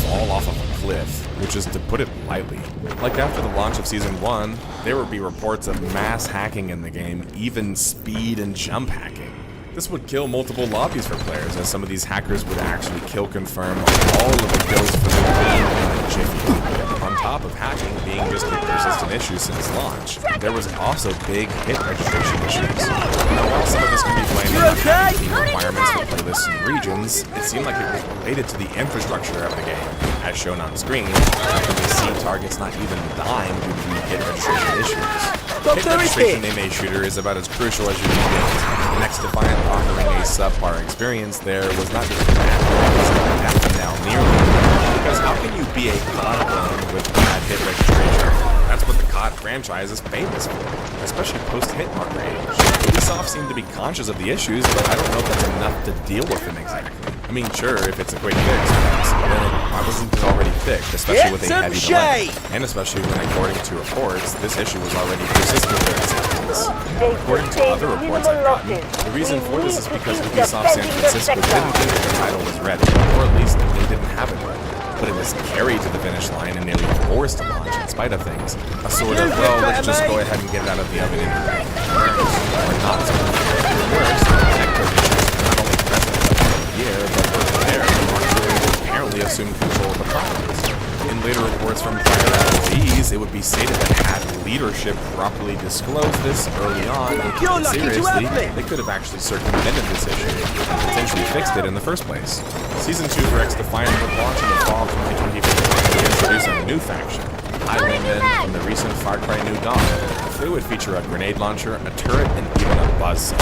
fall off of a cliff, which is to put it lightly. Like after the launch of Season 1, there would be reports of mass hacking in the game, even speed and jump hacking. This would kill multiple lobbies for players, as some of these hackers would actually kill confirm all of the kills for the game in a jiffy. On top of hacking being just a persistent issue since launch, there was also big hit registration issues. Now, while some of this can be blamed on the requirements for playlists and regions, it seemed like it was related to the infrastructure of the game. As shown on screen, you can see targets not even dying due to the hit registration issues. Hit registration in a shooter is about as crucial as you can get. X-Defiant offering a subpar experience there was not just bad, it was definitely now nearly. Because how can you be a COD clone with bad hit registration? That's what the COD franchise is famous for, especially post-hit marker age. Ubisoft seemed to be conscious of the issues, but I don't know if that's enough to deal with them exactly. I mean, sure, if it's a quick fix, then why wasn't it already fixed, especially with a heavy delay? And especially when, according to reports, this issue was already persistent during seasons. According to other reports I've gotten, the reason for this is because Ubisoft San Francisco didn't think the title was ready, or at least they didn't have it ready. But it was carried to the finish line and nearly forced to launch in spite of things. A sort of, well, let's just go ahead and get it out of the oven anyway. Or not so much. Worse, Activision not only present for a year, but were there and apparently assumed control of the properties. In later reports from prior employees, it would be stated that had leadership properly disclosed this early on and taken it seriously, they could have actually circumvented this issue and potentially fixed it in the first place. Season 2 for X-Defiant would launch in the fall of 2024 to introduce a new faction, Highwaymen from the recent Far Cry New Dawn. They would feature a grenade launcher, a turret, and even a buzzsaw.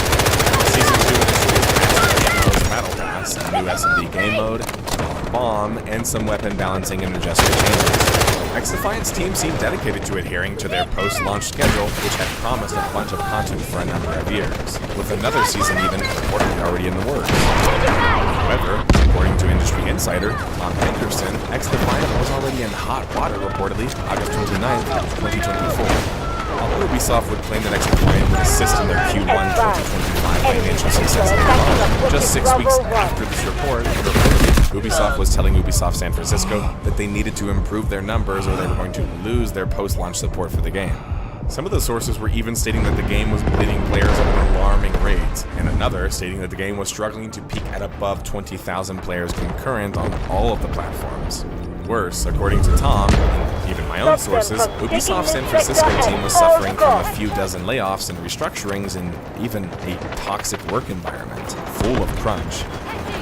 Season 2 would introduce Battle Pass, a new S&D game mode, a bomb, and some weapon balancing and adjustment changes. X-Defiant's team seemed dedicated to adhering to their post-launch schedule, which had promised a bunch of content for a number of years, with another season even reportedly already in the works. However, according to industry insider Tom Henderson, X-Defiant was already in hot water reportedly August 29th, 2024. Although Ubisoft would claim that X-Defiant would assist in their Q1 2025 financial success, just 6 weeks after this report, Ubisoft was telling Ubisoft San Francisco that they needed to improve their numbers or they were going to lose their post-launch support for the game. Some of the sources were even stating that the game was bleeding players at an alarming rate, and another stating that the game was struggling to peak at above 20,000 players concurrent on all of the platforms. Worse, according to Tom, and even my own sources, Ubisoft's San Francisco team was suffering from a few dozen layoffs and restructurings and even a toxic work environment, full of crunch.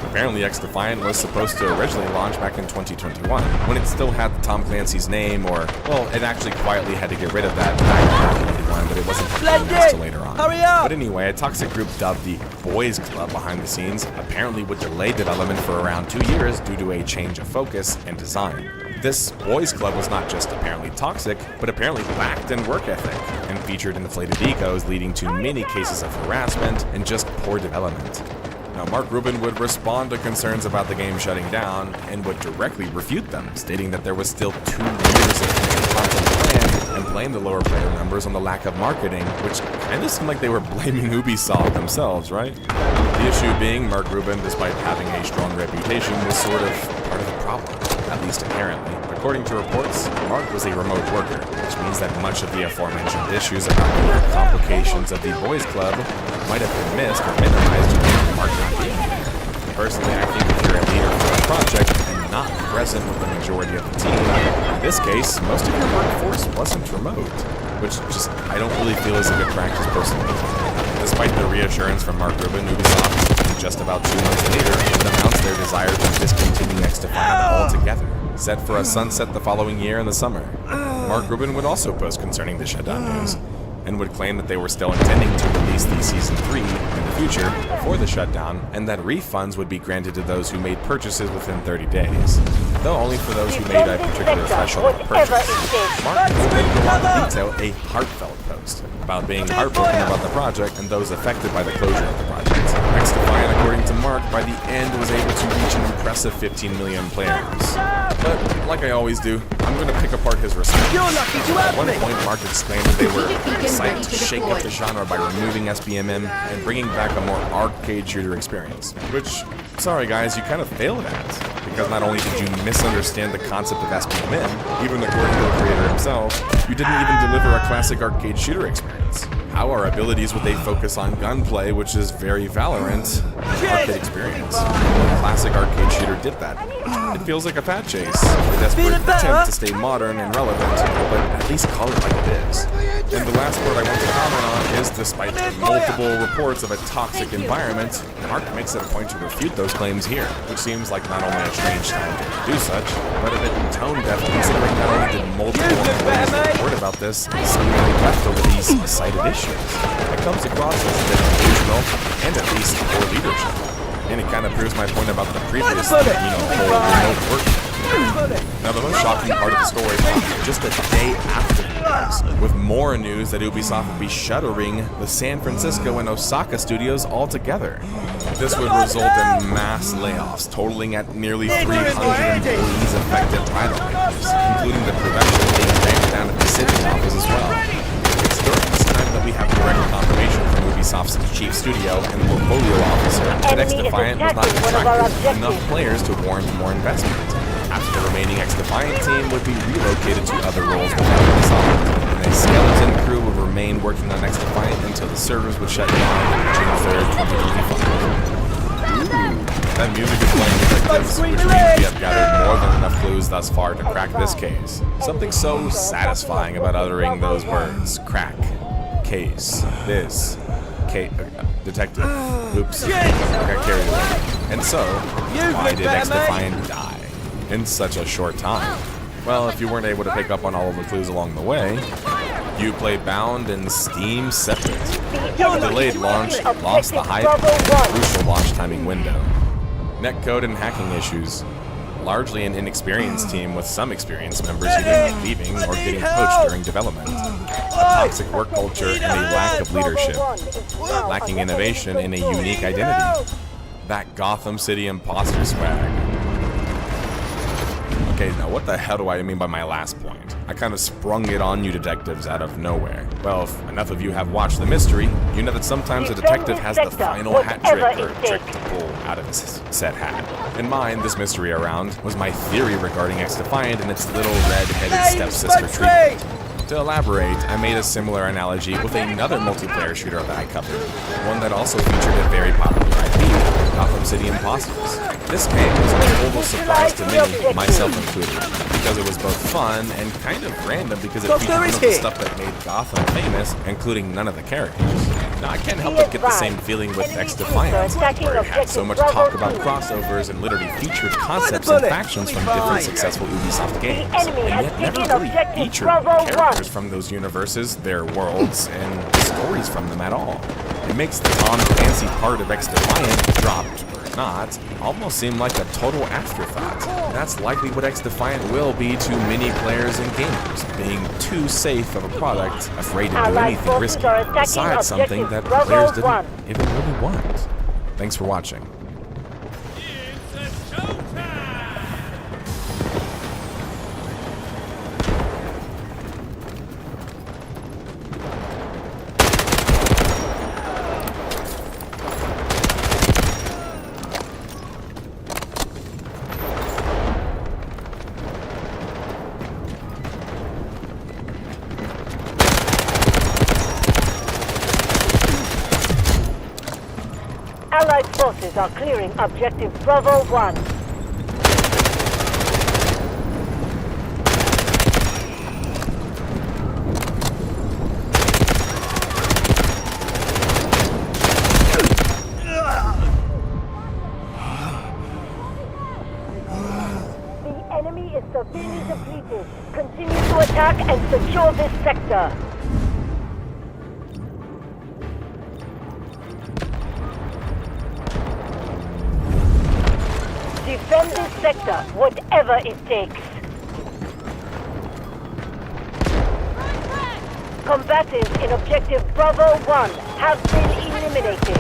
Apparently, X-Defiant was supposed to originally launch back in 2021, when it still had Tom Clancy's name, or, well, it actually quietly had to get rid of that back in 2021, but it wasn't confirmed until later on. Hurry up! But anyway, a toxic group dubbed the Boys Club behind the scenes apparently would delay development for around 2 years due to a change of focus and design. This Boys Club was not just apparently toxic, but apparently lacked in work ethic, and featured inflated egos leading to many cases of harassment and just poor development. Now, Mark Rubin would respond to concerns about the game shutting down and would directly refute them, stating that there was still 2 years of content planned and blamed the lower player numbers on the lack of marketing, which kind of seemed like they were blaming Ubisoft themselves, right? The issue being, Mark Rubin, despite having a strong reputation, was sort of part of the problem, at least apparently. According to reports, Mark was a remote worker, which means that much of the aforementioned issues about the complications of the Boys Club might have been missed or minimized due to Mark not being there. Personally, I think if you're a leader for a project and not present with the majority of the team, in this case, most of your workforce wasn't remote, which just I don't really feel is a good practice personally. Despite the reassurance from Mark Rubin, Ubisoft, just about 2 months later, announced their desire to discontinue X-Defiant altogether, set for a sunset the following year in the summer. Mark Rubin would also post concerning the shutdown news, and would claim that they were still intending to release the Season 3 in the future before the shutdown, and that refunds would be granted to those who made purchases within 30 days, though only for those who made a particular threshold of purchase. Mark would then go on to detail a heartfelt post about being heartbroken about the project and those affected by the closure of the project. X-Defiant, according to Mark, by the end was able to reach an impressive 15 million players. But, like I always do, I'm going to pick apart his response. At one point, Mark exclaimed that they were excited to shake up the genre by removing SBMM and bringing back a more arcade shooter experience. Which, sorry guys, you kind of failed at. Because not only did you misunderstand the concept of SBMM, even according to the creator himself, you didn't even deliver a classic arcade shooter experience. How are abilities with a focus on gunplay, which is very Valorant, arcade experience? The classic arcade shooter did that. It feels like a fat chase, a desperate attempt to stay modern and relevant, but at least call it like it is. And the last part I want to comment on is, despite the multiple reports of a toxic environment, Mark makes it a point to refute those claims here, which seems like not only a strange time to do such, but a bit tone deaf considering not only did multiple employees report about this, seemingly left over these cited issues. It comes across as a bit delusional and at least poor leadership. And it kind of proves my point about the previous, whole remote work. Now, the most shocking part of the story comes just a day after the news, with more news that Ubisoft would be shuttering the San Francisco and Osaka studios altogether. This would result in mass layoffs, totaling at nearly 300 employees affected by the layoffs, including the production being banked down at the city office as well. It's during this time that we have direct confirmation from Ubisoft's chief studio and portfolio officer that X-Defiant was not attracting enough players to warrant more investment. After the remaining X-Defiant team would be relocated to other roles within Ubisoft, and a skeleton crew would remain working on X-Defiant until the servers would shut down on June 3rd, 2025. Ooh, that music is playing detectives, which means we have gathered more than enough clues thus far to crack this case. Something so satisfying about uttering those words. Crack. Case. This. Detective. Oops. I got carried away. And so, why did X-Defiant die in such a short time? Well, if you weren't able to pick up on all of the clues along the way, Uplay Bound and Steam Separate. The delayed launch lost the hype and crucial launch timing window. Netcode and hacking issues. Largely an inexperienced team with some experienced members either leaving or getting poached during development. A toxic work culture and a lack of leadership. Lacking innovation and a unique identity. That Gotham City imposter swag. Okay, now what the hell do I mean by my last point? I kind of sprung it on you detectives out of nowhere. Well, if enough of you have watched The Mystery, you know that sometimes a detective has the final hat trick or trick to pull out of his said hat. In mine, this mystery around was my theory regarding X-Defiant and its little red-headed stepsister treatment. To elaborate, I made a similar analogy with another multiplayer shooter that I covered, one that also featured a very popular IP, Gotham City Imposters. This game was a total surprise to me, myself included, because it was both fun and kind of random because it featured none of the stuff that made Gotham famous, including none of the characters. Now, I can't help but get the same feeling with X Defiant, where it had so much talk about crossovers and literally featured concepts and factions from different successful Ubisoft games, and yet never really featured characters from those universes, their worlds, and stories from them at all. It makes the Tom Clancy part of X Defiant, dropped or not, almost seem like a total afterthought. And that's likely what X Defiant will be to many players and gamers, being too safe of a product, afraid to do anything risky, besides something that players didn't even really want. Thanks for watching. Allied forces are clearing objective Bravo 1. The enemy is severely depleted. Continue to attack and secure this sector. Defend this sector, whatever it takes. Combatants in objective Bravo 1 have been eliminated.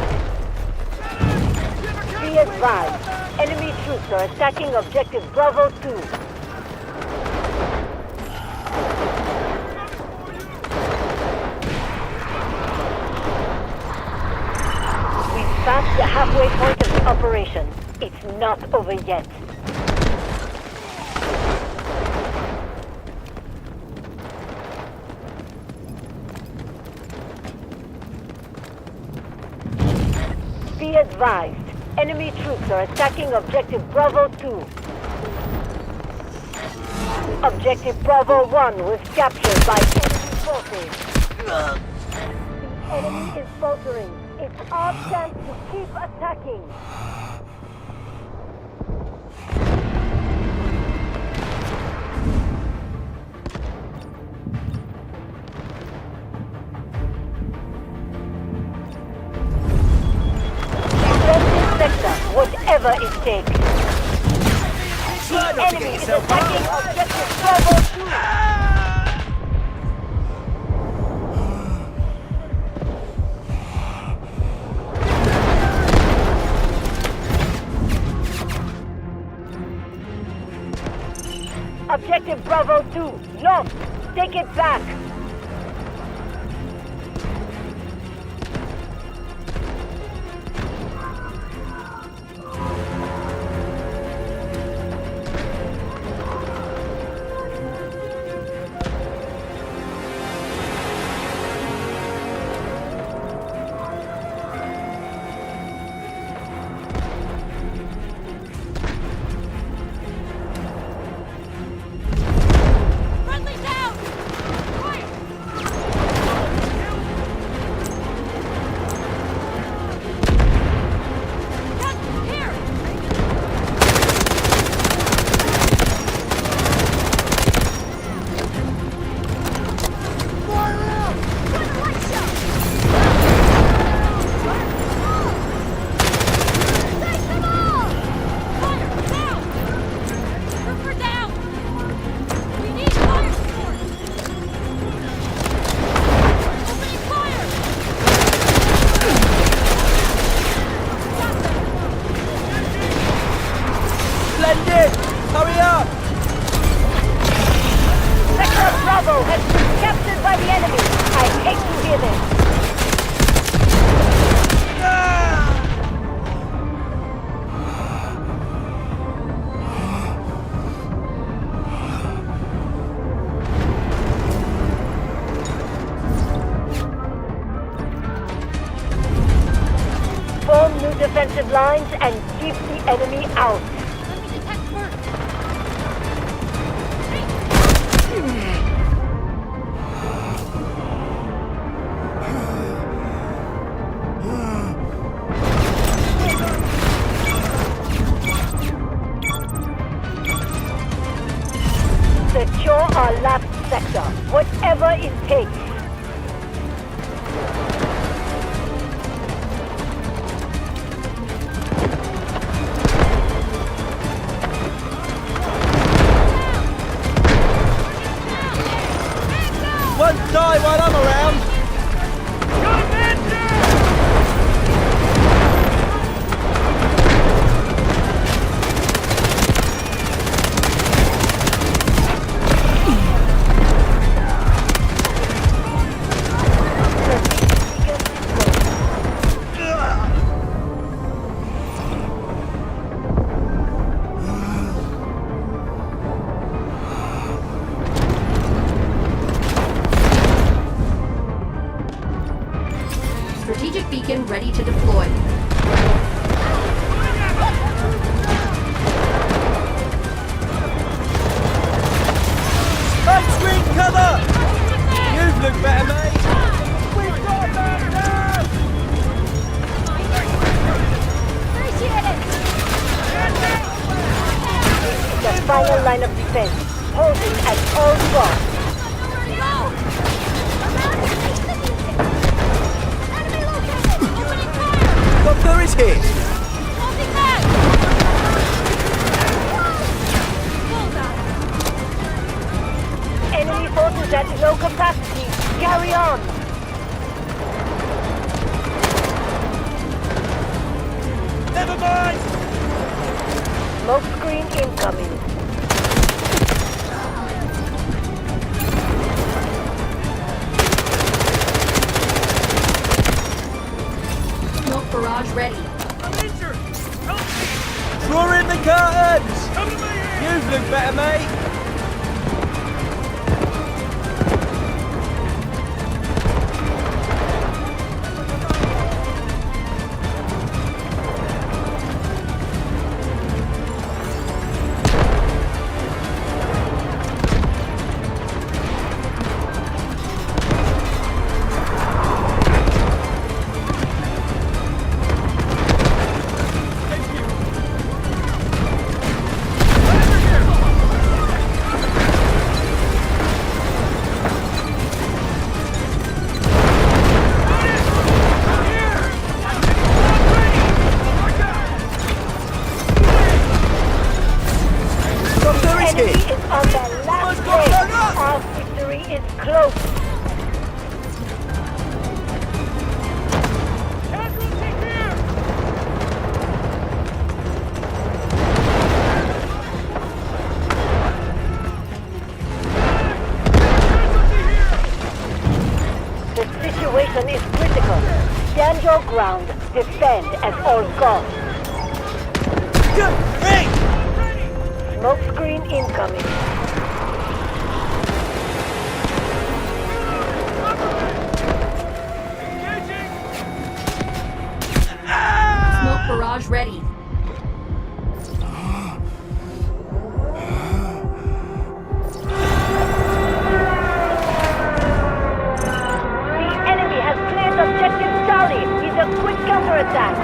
Be advised, enemy troops are attacking objective Bravo 2. We've passed the halfway point of the operation. It's not over yet. Be advised, enemy troops are attacking objective Bravo 2. Objective Bravo 1 was captured by enemy forces. The enemy is faltering. It's our chance to keep attacking. Whatever it takes. The enemy is attacking objective Bravo 2. Objective Bravo 2, lost. Take it back. Hurry up! Sector Bravo has been captured by the enemy. I hate to hear this. Form new defensive lines and keep the enemy out. sector, whatever it takes. One die while I'm around. Strategic beacon ready to deploy. Smoke screen cover! You look better, mate. We've got that now! The final line of defense, holding at all costs. Doctor is hit. Enemy forces at low capacity. Carry on. Never mind. Smoke screen incoming. Smoke barrage ready. Draw in the curtains. You look better, mate. Enemy is on the last leg. Our victory is close. The situation is critical. Stand your ground. Defend at all costs. Hey! Smoke screen incoming. Smoke barrage ready. The enemy has cleared objective Charlie with a quick counterattack.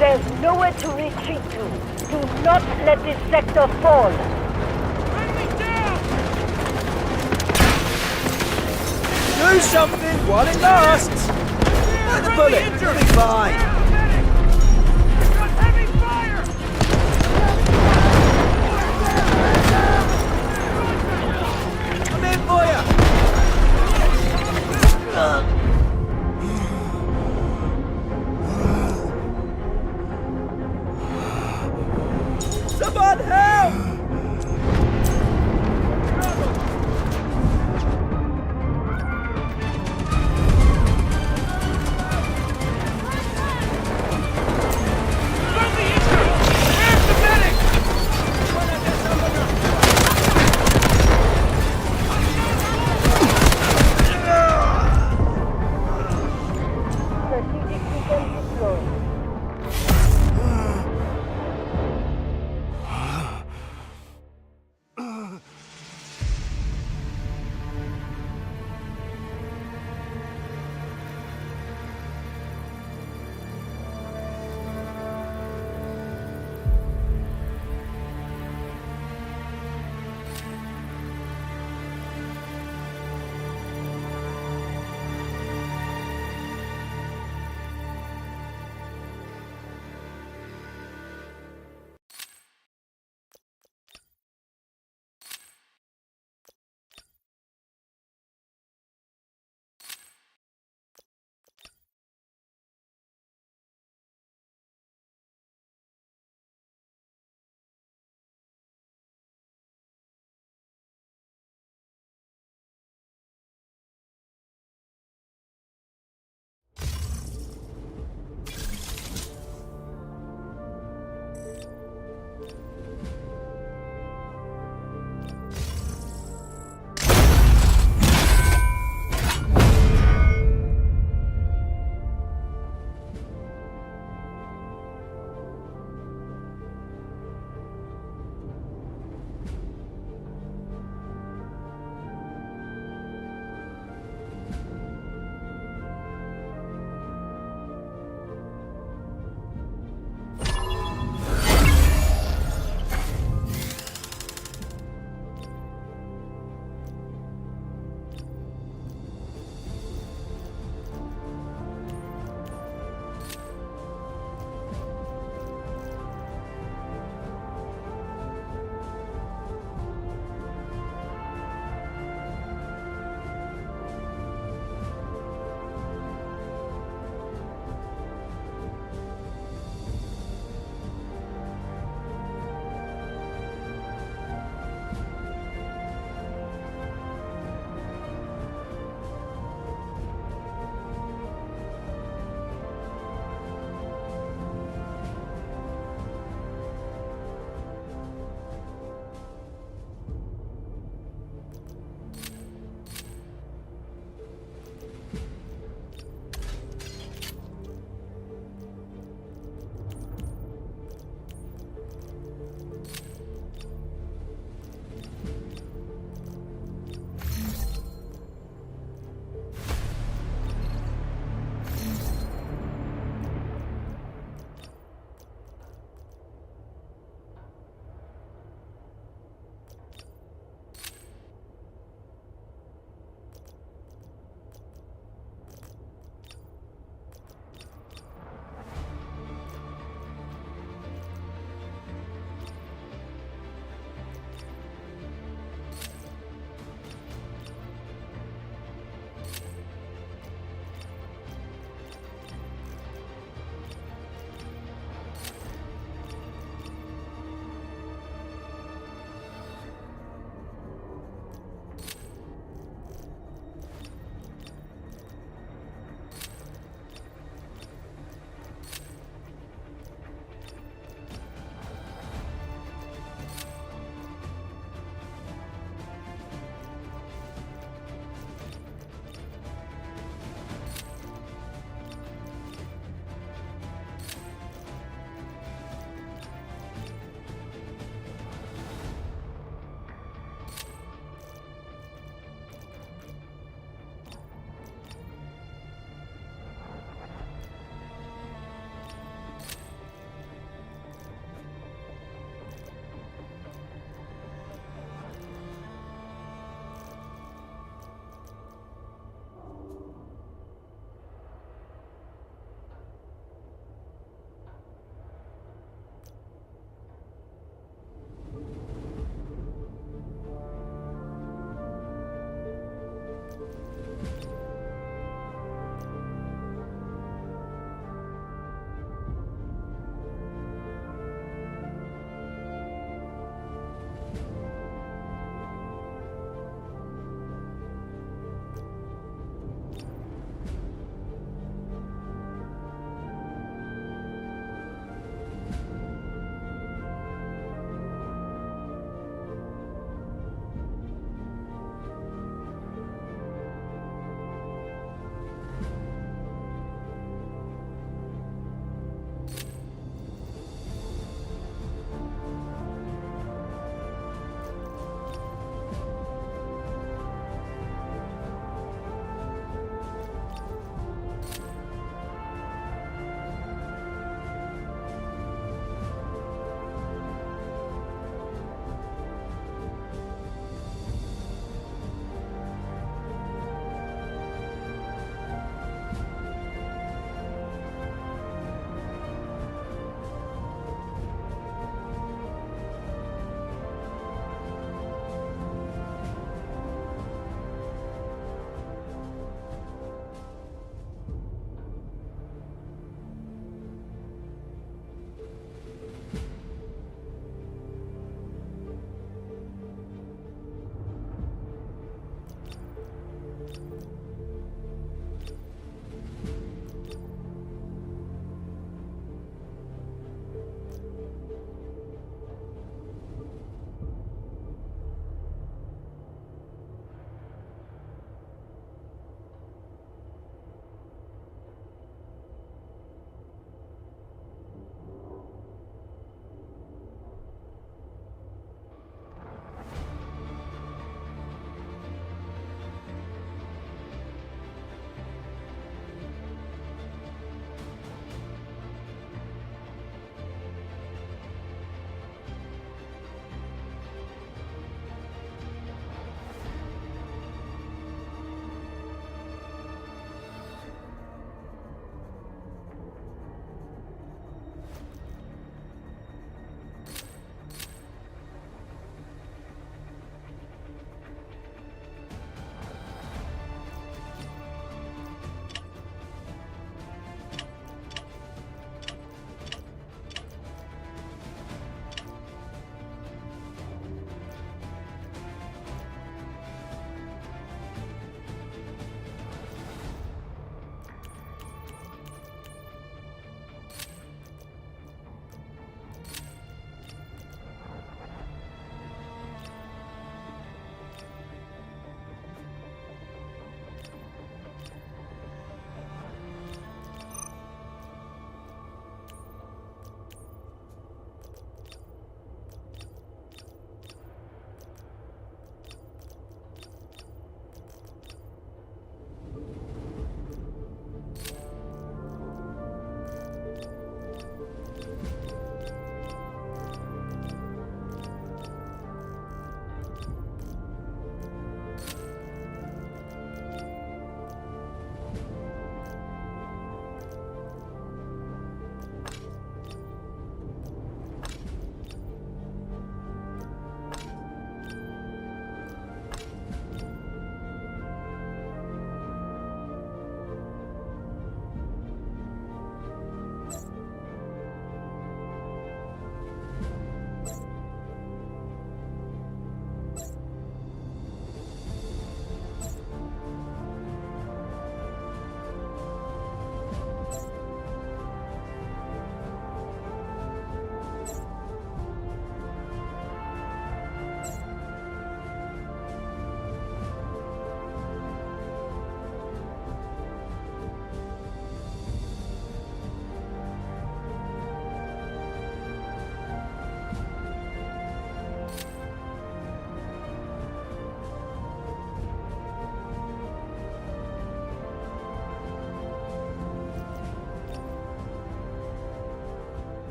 There's nowhere to retreat to. Do not let this sector fall. Do something while it lasts. Like the bullet. You'll be fine. I'm in for you. Someone help!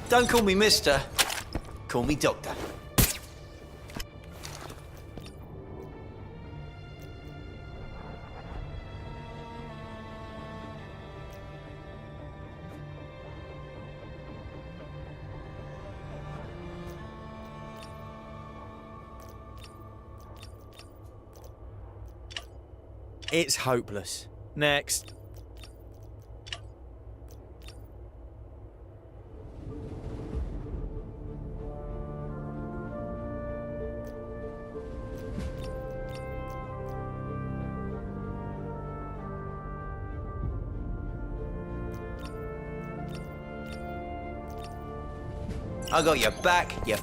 Don't call me mister. Call me doctor. It's hopeless. Next. I got your back, you